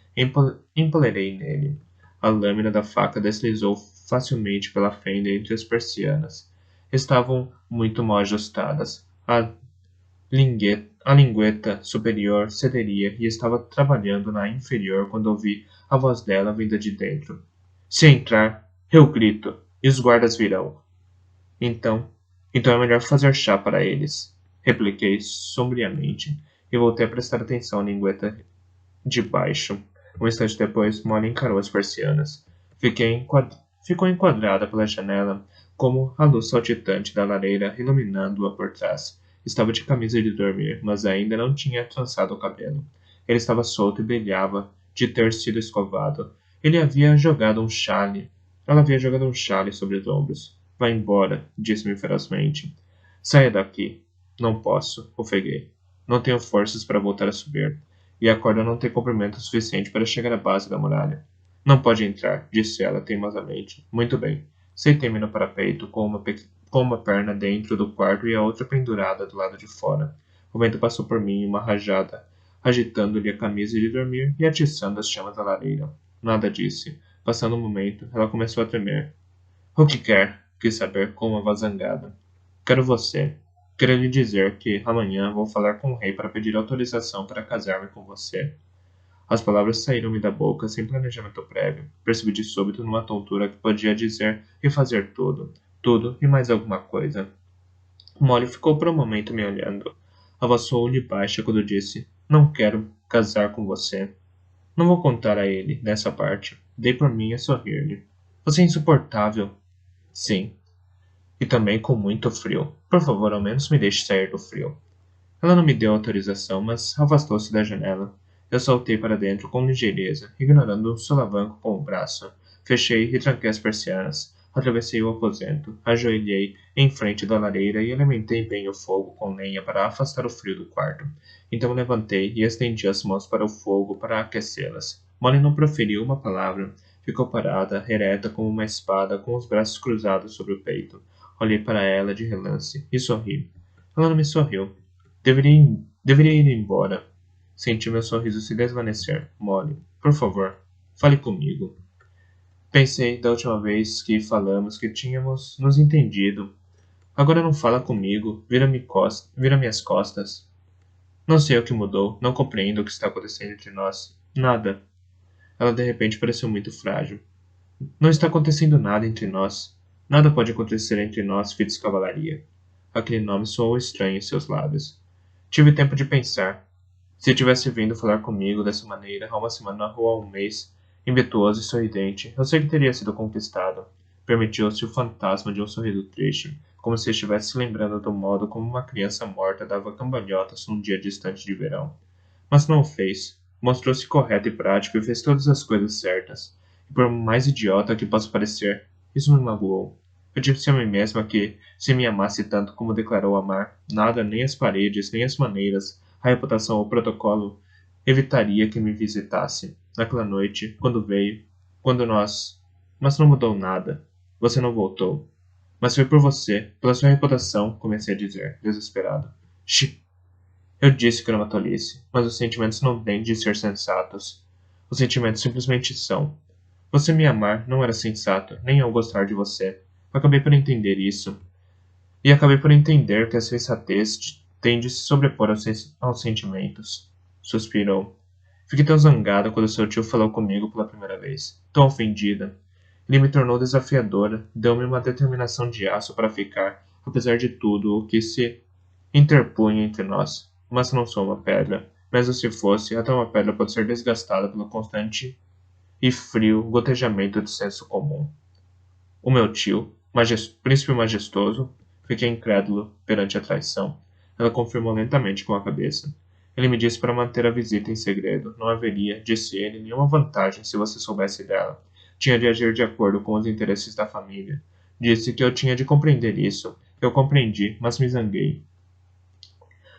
[SPEAKER 1] empolerei nele. A lâmina da faca deslizou facilmente pela fenda entre as persianas. Estavam muito mal ajustadas. A lingueta superior cederia e estava trabalhando na inferior quando ouvi a voz dela vinda de dentro. Se entrar, eu grito, e os guardas virão. Então, então é melhor fazer chá para eles, repliquei sombriamente, e voltei a prestar atenção à lingueta de baixo. Um instante depois, Molly encarou as persianas. Ficou enquadrada pela janela, como a luz saltitante da lareira iluminando-a por trás. Estava de camisa de dormir, mas ainda não tinha trançado o cabelo. Ele estava solto e brilhava de ter sido escovado. Ela havia jogado um chale sobre os ombros. Vá embora, disse-me ferozmente. Saia daqui. Não posso, ofeguei. Não tenho forças para voltar a subir e a corda não tem comprimento suficiente para chegar à base da muralha. Não pode entrar, disse ela teimosamente. Muito bem. Sentei-me no parapeito com uma perna dentro do quarto e a outra pendurada do lado de fora. O vento passou por mim em uma rajada, agitando-lhe a camisa de dormir e atiçando as chamas da lareira. Nada disse. Passando um momento, ela começou a tremer. O que quer? Quis saber com uma voz zangada. Quero você. Quero lhe dizer que amanhã vou falar com o rei para pedir autorização para casar-me com você. As palavras saíram-me da boca sem planejamento prévio. Percebi de súbito numa tontura que podia dizer e fazer tudo. Tudo e mais alguma coisa. Molly ficou por um momento me olhando. A voz soou-lhe baixa quando disse: Não quero casar com você. Não vou contar a ele, nessa parte. Dei por mim a sorrir-lhe. Você é insuportável. Sim. E também com muito frio. Por favor, ao menos me deixe sair do frio. Ela não me deu autorização, mas afastou-se da janela. Eu saltei para dentro com ligeireza, ignorando um solavanco com o braço. Fechei e tranquei as persianas. Atravessei o aposento, ajoelhei em frente da lareira e alimentei bem o fogo com lenha para afastar o frio do quarto. Então levantei e estendi as mãos para o fogo para aquecê-las. Molly não proferiu uma palavra. Ficou parada, ereta como uma espada, com os braços cruzados sobre o peito. Olhei para ela de relance e sorri. Ela não me sorriu. Deveria ir embora. Senti meu sorriso se desvanecer. Molly, por favor, fale comigo. Pensei da última vez que falamos que tínhamos nos entendido. Agora não fala comigo, vira minhas costas. Não sei o que mudou, não compreendo o que está acontecendo entre nós. Nada. Ela de repente pareceu muito frágil. Não está acontecendo nada entre nós. Nada pode acontecer entre nós, Fitz Cavalaria. Aquele nome soou estranho em seus lábios. Tive tempo de pensar. Se tivesse vindo falar comigo dessa maneira há uma semana ou há um mês, impetuoso e sorridente, eu sei que teria sido conquistado. Permitiu-se o fantasma de um sorriso triste, como se estivesse se lembrando do modo como uma criança morta dava cambalhotas num dia distante de verão. Mas não o fez. Mostrou-se correto e prático e fez todas as coisas certas. E por mais idiota que possa parecer, isso me magoou. Eu disse a mim mesma que, se me amasse tanto como declarou amar, nada, nem as paredes, nem as maneiras, a reputação ou o protocolo, evitaria que me visitasse. Naquela noite, quando veio, quando nós... Mas não mudou nada. Você não voltou. Mas foi por você, pela sua reputação, comecei a dizer, desesperado. Shh! Eu disse que era uma tolice, mas os sentimentos não têm de ser sensatos. Os sentimentos simplesmente são. Você me amar não era sensato, nem eu gostar de você. Acabei por entender isso. E acabei por entender que a sensatez tem de se sobrepor aos sentimentos. Suspirou. Fiquei tão zangada quando seu tio falou comigo pela primeira vez. Tão ofendida. Ele me tornou desafiadora, deu-me uma determinação de aço para ficar, apesar de tudo o que se interpunha entre nós. Mas não sou uma pedra. Mesmo se fosse, até uma pedra pode ser desgastada pelo constante e frio gotejamento do senso comum. O meu tio, príncipe majestoso, fiquei incrédulo perante a traição. Ela confirmou lentamente com a cabeça. Ele me disse para manter a visita em segredo. Não haveria, disse ele, nenhuma vantagem se você soubesse dela. Tinha de agir de acordo com os interesses da família. Disse que eu tinha de compreender isso. Eu compreendi, mas me zanguei.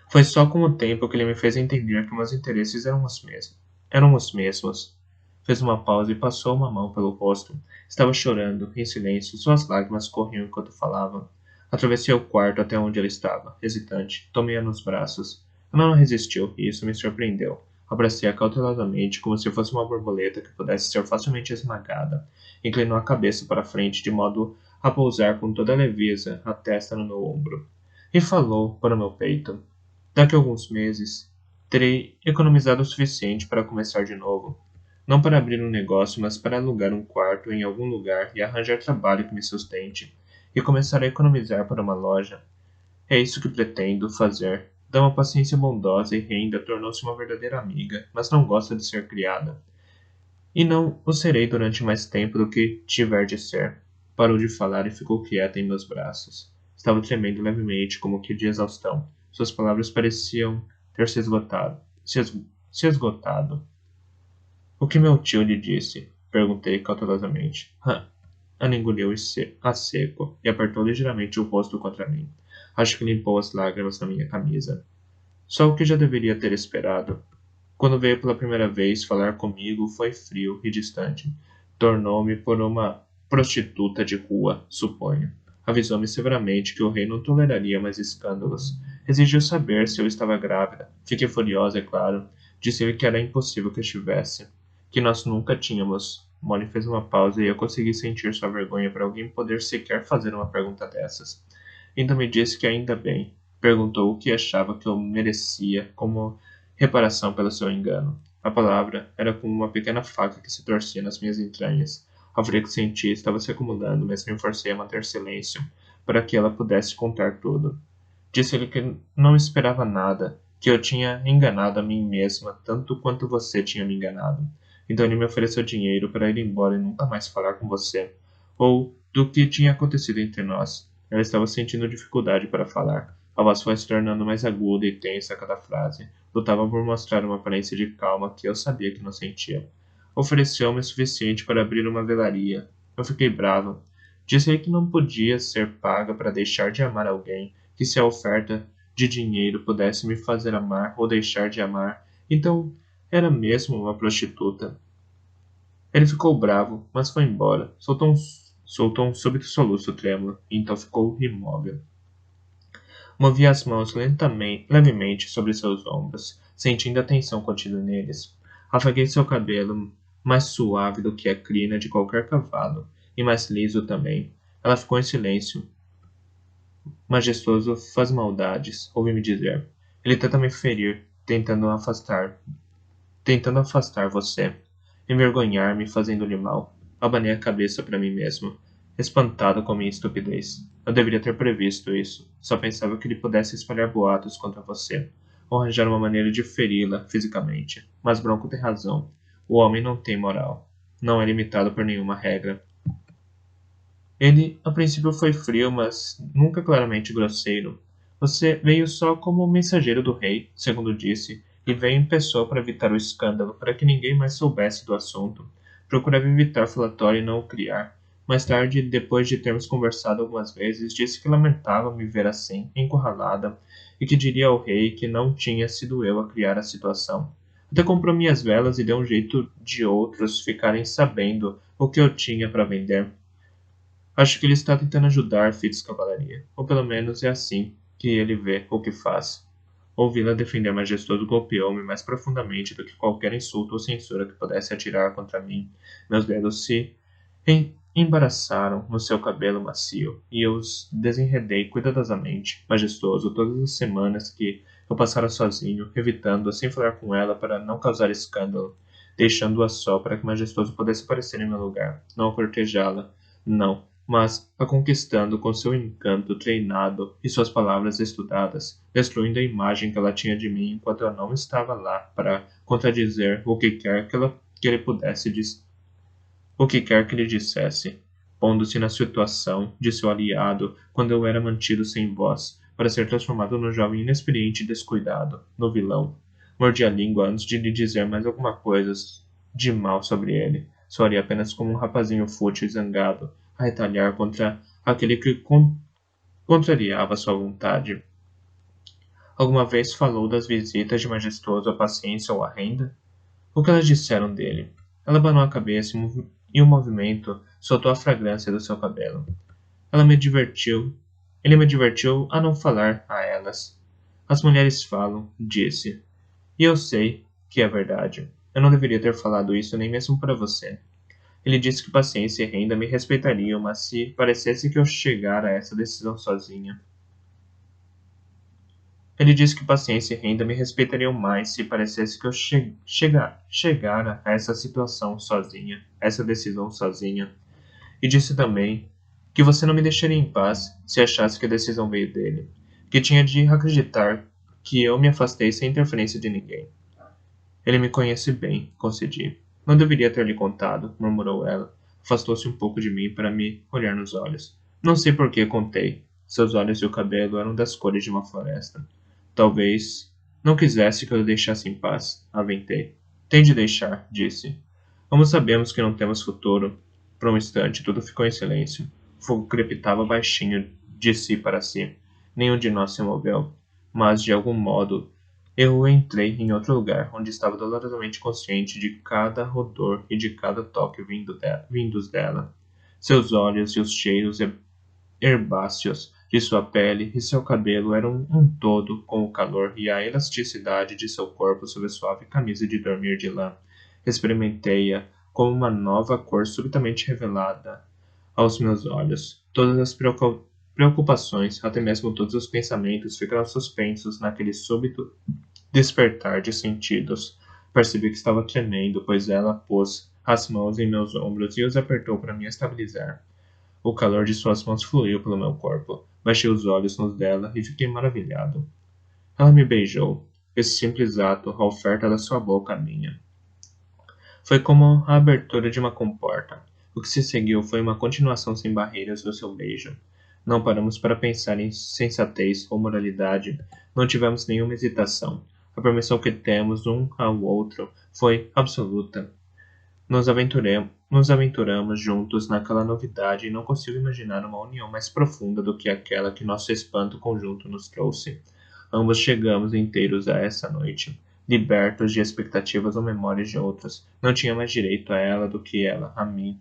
[SPEAKER 1] Foi só com o tempo que ele me fez entender que meus interesses eram os mesmos. Eram os mesmos. Fez uma pausa e passou uma mão pelo rosto. Estava chorando, em silêncio, suas lágrimas corriam enquanto falava. Atravessei o quarto até onde ela estava, hesitante. Tomei-a nos braços. Ela não resistiu, e isso me surpreendeu. Abracei-a cautelosamente, como se fosse uma borboleta que pudesse ser facilmente esmagada. Inclinou a cabeça para frente, de modo a pousar com toda a leveza a testa no meu ombro. E falou para o meu peito. Daqui a alguns meses, terei economizado o suficiente para começar de novo. Não para abrir um negócio, mas para alugar um quarto em algum lugar e arranjar trabalho que me sustente. E começar a economizar para uma loja. É isso que pretendo fazer. Dama paciência bondosa e renda tornou-se uma verdadeira amiga, mas não gosta de ser criada. E não o serei durante mais tempo do que tiver de ser. Parou de falar e ficou quieta em meus braços. Estava tremendo levemente, como que de exaustão. Suas palavras pareciam ter se esgotado. Se esgotado. O que meu tio lhe disse? Perguntei cautelosamente. Ana engoliu a seco e apertou ligeiramente o rosto contra mim. Acho que limpou as lágrimas na minha camisa. Só o que já deveria ter esperado. Quando veio pela primeira vez falar comigo, foi frio e distante. Tornou-me por uma prostituta de rua, suponho. Avisou-me severamente que o rei não toleraria mais escândalos. Exigiu saber se eu estava grávida. Fiquei furiosa, é claro. Disse-lhe que era impossível que estivesse. Que nós nunca tínhamos. Molly fez uma pausa e eu consegui sentir sua vergonha para alguém poder sequer fazer uma pergunta dessas. Então me disse que ainda bem. Perguntou o que achava que eu merecia como reparação pelo seu engano. A palavra era como uma pequena faca que se torcia nas minhas entranhas. A fúria que senti estava se acumulando, mas me forcei a manter silêncio, para que ela pudesse contar tudo. Disse-lhe que não esperava nada, que eu tinha enganado a mim mesma tanto quanto você tinha me enganado. Então ele me ofereceu dinheiro para ir embora e nunca mais falar com você, ou do que tinha acontecido entre nós. Ela estava sentindo dificuldade para falar. A voz foi se tornando mais aguda e tensa a cada frase. Lutava por mostrar uma aparência de calma que eu sabia que não sentia. Ofereceu-me o suficiente para abrir uma velaria. Eu fiquei brava. Disse-lhe que não podia ser paga para deixar de amar alguém, que se a oferta de dinheiro pudesse me fazer amar ou deixar de amar, então era mesmo uma prostituta. Ele ficou bravo, mas foi embora. Soltou um súbito soluço trêmulo, e então ficou imóvel. Movi as mãos levemente sobre seus ombros, sentindo a tensão contida neles. Afaguei seu cabelo, mais suave do que a crina de qualquer cavalo, e mais liso também. Ela ficou em silêncio. Majestoso faz maldades, ouvi-me dizer. Ele tenta me ferir, tentando afastar você, envergonhar-me fazendo-lhe mal. Abanei a cabeça para mim mesmo, espantado com minha estupidez. Eu deveria ter previsto isso. Só pensava que ele pudesse espalhar boatos contra você, ou arranjar uma maneira de feri-la fisicamente. Mas Bronco tem razão. O homem não tem moral. Não é limitado por nenhuma regra. Ele, a princípio, foi frio, mas nunca claramente grosseiro. Você veio só como mensageiro do rei, segundo disse, e veio em pessoa para evitar o escândalo, para que ninguém mais soubesse do assunto. Procurava evitar falatório e não o criar. Mais tarde, depois de termos conversado algumas vezes, disse que lamentava me ver assim, encurralada, e que diria ao rei que não tinha sido eu a criar a situação. Até comprou minhas velas e deu um jeito de outros ficarem sabendo o que eu tinha para vender. Acho que ele está tentando ajudar Fitz Cavalaria, ou pelo menos é assim que ele vê o que faz. Ouvi-la defender majestoso golpeou-me mais profundamente do que qualquer insulto ou censura que pudesse atirar contra mim. Meus dedos se embaraçaram no seu cabelo macio, e eu os desenredei cuidadosamente, majestoso, todas as semanas que eu passara sozinho, evitando-a sem falar com ela para não causar escândalo, deixando-a só para que majestoso pudesse aparecer em meu lugar, não a cortejá-la, não, mas a conquistando com seu encanto treinado e suas palavras estudadas, destruindo a imagem que ela tinha de mim enquanto eu não estava lá para contradizer o que quer que ele pudesse dizer o que quer que lhe dissesse, pondo-se na situação de seu aliado quando eu era mantido sem voz, para ser transformado no jovem inexperiente e descuidado, no vilão. Mordi a língua antes de lhe dizer mais alguma coisa de mal sobre ele. Soaria apenas como um rapazinho fútil e zangado, a retalhar contra aquele que contrariava sua vontade. Alguma vez falou das visitas de majestoso à paciência ou à renda? O que elas disseram dele? Ela abanou a cabeça e um movimento soltou a fragrância do seu cabelo. Ela me divertiu. Ele me divertiu a não falar a elas. As mulheres falam, disse. E eu sei que é verdade. Eu não deveria ter falado isso nem mesmo para você. Ele disse que paciência e renda me respeitariam, mas se parecesse que eu chegara a essa decisão sozinha. Ele disse que paciência e renda me respeitariam mais se parecesse que eu chegara a essa situação sozinha, a essa decisão sozinha. E disse também que você não me deixaria em paz se achasse que a decisão veio dele, que tinha de acreditar que eu me afastei sem interferência de ninguém. Ele me conhece bem, concedi. Não deveria ter lhe contado, murmurou ela. Afastou-se um pouco de mim para me olhar nos olhos. Não sei por que contei. Seus olhos e o cabelo eram das cores de uma floresta. Talvez não quisesse que eu o deixasse em paz, aventei. Tem de deixar, disse. Como sabemos que não temos futuro? Por um instante tudo ficou em silêncio. O fogo crepitava baixinho de si para si. Nenhum de nós se moveu. Mas, de algum modo, eu entrei em outro lugar, onde estava dolorosamente consciente de cada odor e de cada toque vindos dela. Seus olhos e os cheiros herbáceos de sua pele e seu cabelo eram um todo com o calor e a elasticidade de seu corpo sob a suave camisa de dormir de lã. Experimentei-a como uma nova cor subitamente revelada aos meus olhos. Todas as preocupações, até mesmo todos os pensamentos, ficaram suspensos naquele súbito despertar de sentidos. Percebi que estava tremendo, pois ela pôs as mãos em meus ombros e os apertou para me estabilizar. O calor de suas mãos fluiu pelo meu corpo. Baixei os olhos nos dela e fiquei maravilhado. Ela me beijou. Esse simples ato, a oferta da sua boca à minha. Foi como a abertura de uma comporta. O que se seguiu foi uma continuação sem barreiras do seu beijo. Não paramos para pensar em sensatez ou moralidade. Não tivemos nenhuma hesitação. A permissão que temos um ao outro foi absoluta. Nos aventuramos juntos naquela novidade e não consigo imaginar uma união mais profunda do que aquela que nosso espanto conjunto nos trouxe. Ambos chegamos inteiros a essa noite, libertos de expectativas ou memórias de outras. Não tinha mais direito a ela do que ela a mim.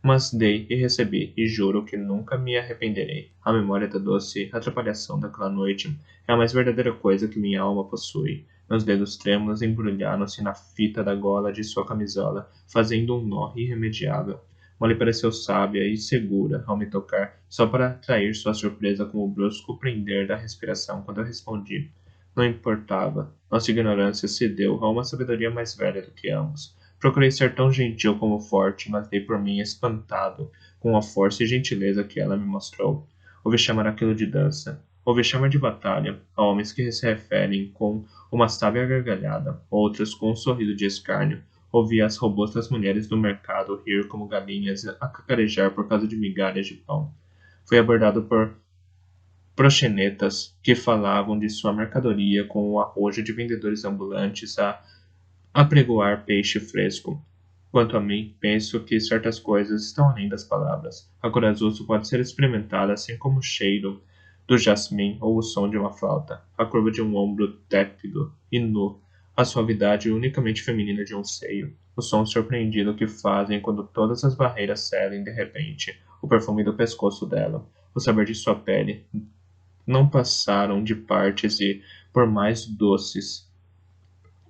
[SPEAKER 1] Mas dei e recebi, e juro que nunca me arrependerei. A memória da doce atrapalhação daquela noite é a mais verdadeira coisa que minha alma possui. Meus dedos trêmulos embrulharam-se na fita da gola de sua camisola, fazendo um nó irremediável. Molly pareceu sábia e segura ao me tocar, só para atrair sua surpresa com o brusco prender da respiração quando eu respondi. Não importava. Nossa ignorância cedeu a uma sabedoria mais velha do que ambos. Procurei ser tão gentil como forte, mas dei por mim espantado com a força e gentileza que ela me mostrou. Ouvi chamar aquilo de dança. Ouvi chamar de batalha a homens que se referem com uma sábia gargalhada, outros com um sorriso de escárnio. Ouvi as robustas mulheres do mercado rir como galinhas a cacarejar por causa de migalhas de pão. Fui abordado por proxenetas que falavam de sua mercadoria com o arrojo de vendedores ambulantes a apregoar peixe fresco. Quanto a mim, penso que certas coisas estão além das palavras. A cor azul só pode ser experimentada assim como o cheiro do jasmim ou o som de uma flauta, a curva de um ombro tépido e nu, a suavidade unicamente feminina de um seio, o som surpreendido que fazem quando todas as barreiras cedem de repente, o perfume do pescoço dela, o saber de sua pele, não passaram de partes e, por mais doces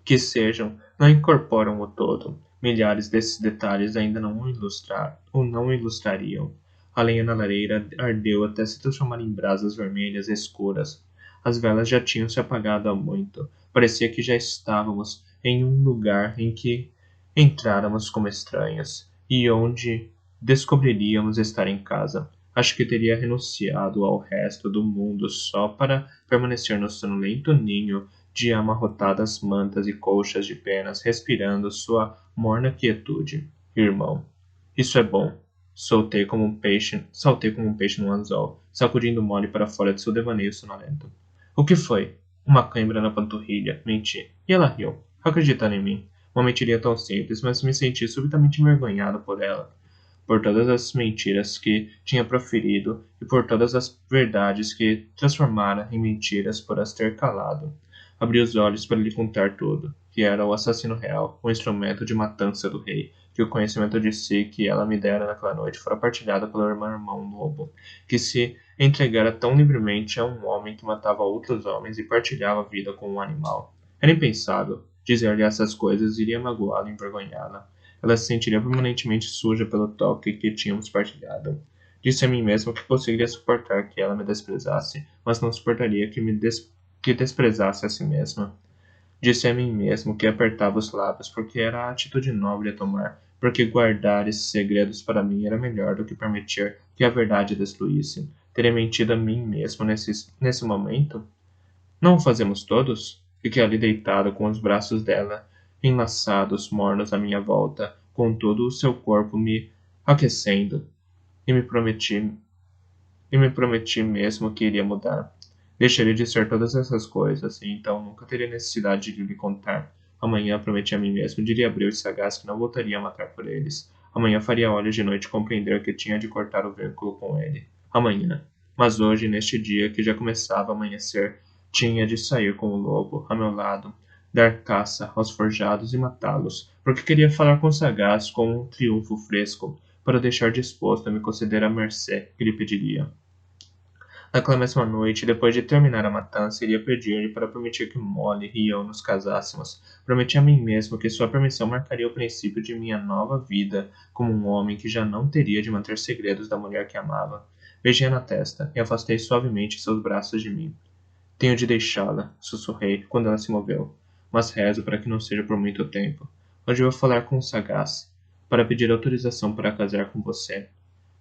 [SPEAKER 1] que sejam, não incorporam o todo. Milhares desses detalhes ainda não o ilustrariam. A lenha na lareira ardeu até se transformar em brasas vermelhas escuras. As velas já tinham se apagado há muito. Parecia que já estávamos em um lugar em que entráramos como estranhos, e onde descobriríamos estar em casa. Acho que teria renunciado ao resto do mundo só para permanecer no sonolento ninho de amarrotadas mantas e colchas de penas, respirando sua morna quietude. Irmão, isso é bom. Saltei como um peixe no anzol, sacudindo mole para fora de seu devaneio sonolento. O que foi? Uma cãibra na panturrilha. Menti. E ela riu, acreditando em mim. Uma mentiria tão simples, mas me senti subitamente envergonhado por ela, por todas as mentiras que tinha proferido e por todas as verdades que transformara em mentiras por as ter calado. Abri os olhos para lhe contar tudo, que era o assassino real, o instrumento de matança do rei, que o conhecimento de si que ela me dera naquela noite fora partilhado pelo irmão lobo, que se entregara tão livremente a um homem que matava outros homens e partilhava a vida com um animal. Era impensável. Dizer-lhe essas coisas iria magoá-la e envergonhá-la. Ela se sentiria permanentemente suja pelo toque que tínhamos partilhado. Disse a mim mesmo que conseguiria suportar que ela me desprezasse, mas não suportaria que desprezasse a si mesma. Disse a mim mesmo que apertava os lábios porque era a atitude nobre a tomar, porque guardar esses segredos para mim era melhor do que permitir que a verdade destruísse. Teria mentido a mim mesmo nesse momento? Não o fazemos todos? Fiquei ali deitado com os braços dela enlaçados, mornos à minha volta, com todo o seu corpo me aquecendo, e me prometi mesmo que iria mudar. Deixaria de ser todas essas coisas, e então nunca teria necessidade de lhe contar. Amanhã prometi a mim mesmo, diria Abreu e sagaz que não voltaria a matar por eles. Amanhã faria olhos de noite compreender que tinha de cortar o vínculo com ele. Amanhã. Mas hoje, neste dia que já começava a amanhecer, tinha de sair com o lobo, a meu lado, dar caça aos forjados e matá-los, porque queria falar com sagaz com um triunfo fresco, para o deixar disposto a me conceder a mercê que lhe pediria. Naquela mesma noite, depois de terminar a matança, iria pedir-lhe para permitir que Molly e eu nos casássemos. Prometi a mim mesmo que sua permissão marcaria o princípio de minha nova vida como um homem que já não teria de manter segredos da mulher que amava. Beijei-a na testa e afastei suavemente seus braços de mim. Tenho de deixá-la, sussurrei quando ela se moveu, mas rezo para que não seja por muito tempo. Hoje vou falar com o sagaz, para pedir autorização para casar com você.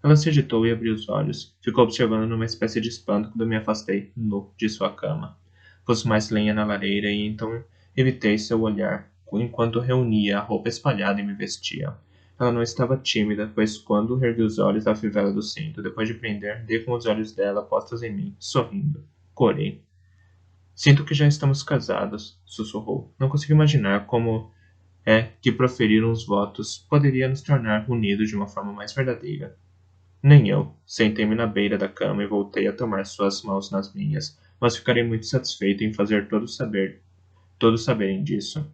[SPEAKER 1] Ela se agitou e abriu os olhos. Ficou observando numa espécie de espanto quando me afastei, nu, de sua cama. Pus mais lenha na lareira e então evitei seu olhar, enquanto reunia a roupa espalhada e me vestia. Ela não estava tímida, pois quando ergui os olhos da fivela do cinto, depois de prender, dei com os olhos dela postos em mim, sorrindo. Corei. Sinto que já estamos casados, sussurrou. Não consigo imaginar como é que proferir uns votos poderia nos tornar unidos de uma forma mais verdadeira. Nem eu. Sentei-me na beira da cama e voltei a tomar suas mãos nas minhas, mas ficarei muito satisfeito em fazer todos saberem disso.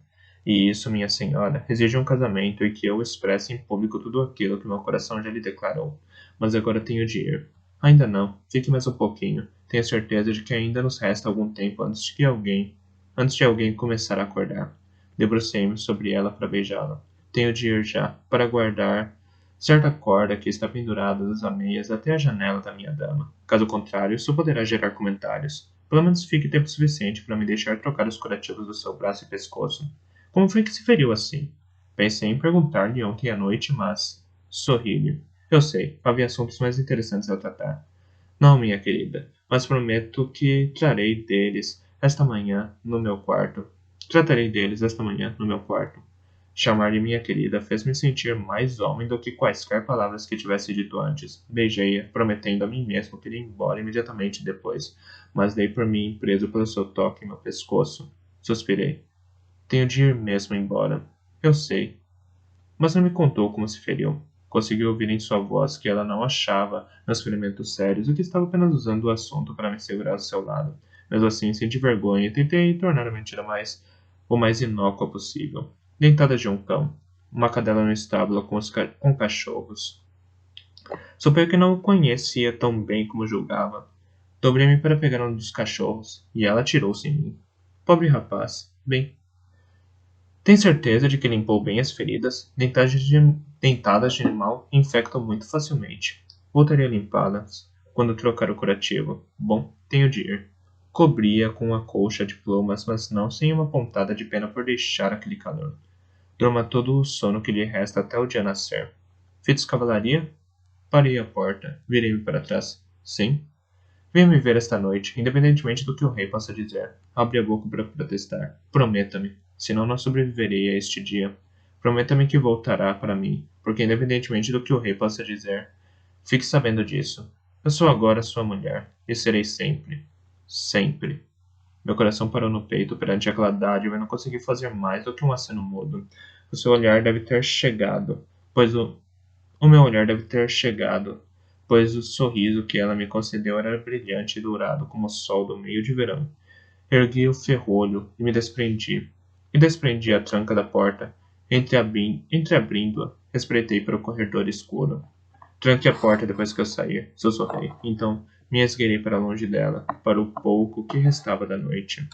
[SPEAKER 1] E isso, minha senhora, exige um casamento e que eu expresse em público tudo aquilo que meu coração já lhe declarou. Mas agora tenho de ir. Ainda não. Fique mais um pouquinho. Tenho certeza de que ainda nos resta algum tempo antes de alguém começar a acordar. Debrucei-me sobre ela para beijá-la. Tenho de ir já, para guardar certa corda que está pendurada das ameias até a janela da minha dama. Caso contrário, isso poderá gerar comentários. Pelo menos fique tempo suficiente para me deixar trocar os curativos do seu braço e pescoço. Como foi que se feriu assim? Pensei em perguntar-lhe ontem à noite, mas... Sorri-lhe. Eu sei, havia assuntos mais interessantes a tratar. Não, minha querida, mas prometo que trarei deles esta manhã no meu quarto. Tratarei deles esta manhã no meu quarto. Chamar de minha querida fez-me sentir mais homem do que quaisquer palavras que tivesse dito antes. Beijei-a, prometendo a mim mesmo que iria embora imediatamente depois, mas dei por mim preso pelo seu toque em meu pescoço. Suspirei. Tenho de ir mesmo embora. Eu sei. Mas não me contou como se feriu. Consegui ouvir em sua voz que ela não achava meus ferimentos sérios e que estava apenas usando o assunto para me segurar ao seu lado. Mesmo assim, senti vergonha e tentei tornar a mentira o mais inócua possível. Deitada de um cão, uma cadela no estábulo com cachorros. Suponho que não o conhecia tão bem como julgava. Dobrei-me para pegar um dos cachorros, e ela atirou-se em mim. Pobre rapaz. Bem, tem certeza de que limpou bem as feridas? Dentadas de animal infectam muito facilmente. Voltarei a limpá-las quando trocar o curativo. Bom, tenho de ir. Cobria com uma colcha de plumas, mas não sem uma pontada de pena por deixar aquele calor. Durma todo o sono que lhe resta até o dia nascer. Fitos cavalaria? Parei a porta. Virei-me para trás. Sim? Venha me ver esta noite, independentemente do que o rei possa dizer. Abri a boca para protestar. Prometa-me, senão não sobreviverei a este dia. Prometa-me que voltará para mim, porque independentemente do que o rei possa dizer, fique sabendo disso. Eu sou agora sua mulher, e serei sempre. Sempre. Meu coração parou no peito perante aquela dádiva e não consegui fazer mais do que um aceno mudo. O seu olhar deve ter chegado, pois o meu olhar deve ter chegado, pois o sorriso que ela me concedeu era brilhante e dourado como o sol do meio de verão. Ergui o ferrolho e me desprendi. E desprendi a tranca da porta. Entreabrindo-a, espreitei para o corredor escuro. Tranque a porta depois que eu sair, sussurrei. Então, me esgueirei para longe dela, para o pouco que restava da noite.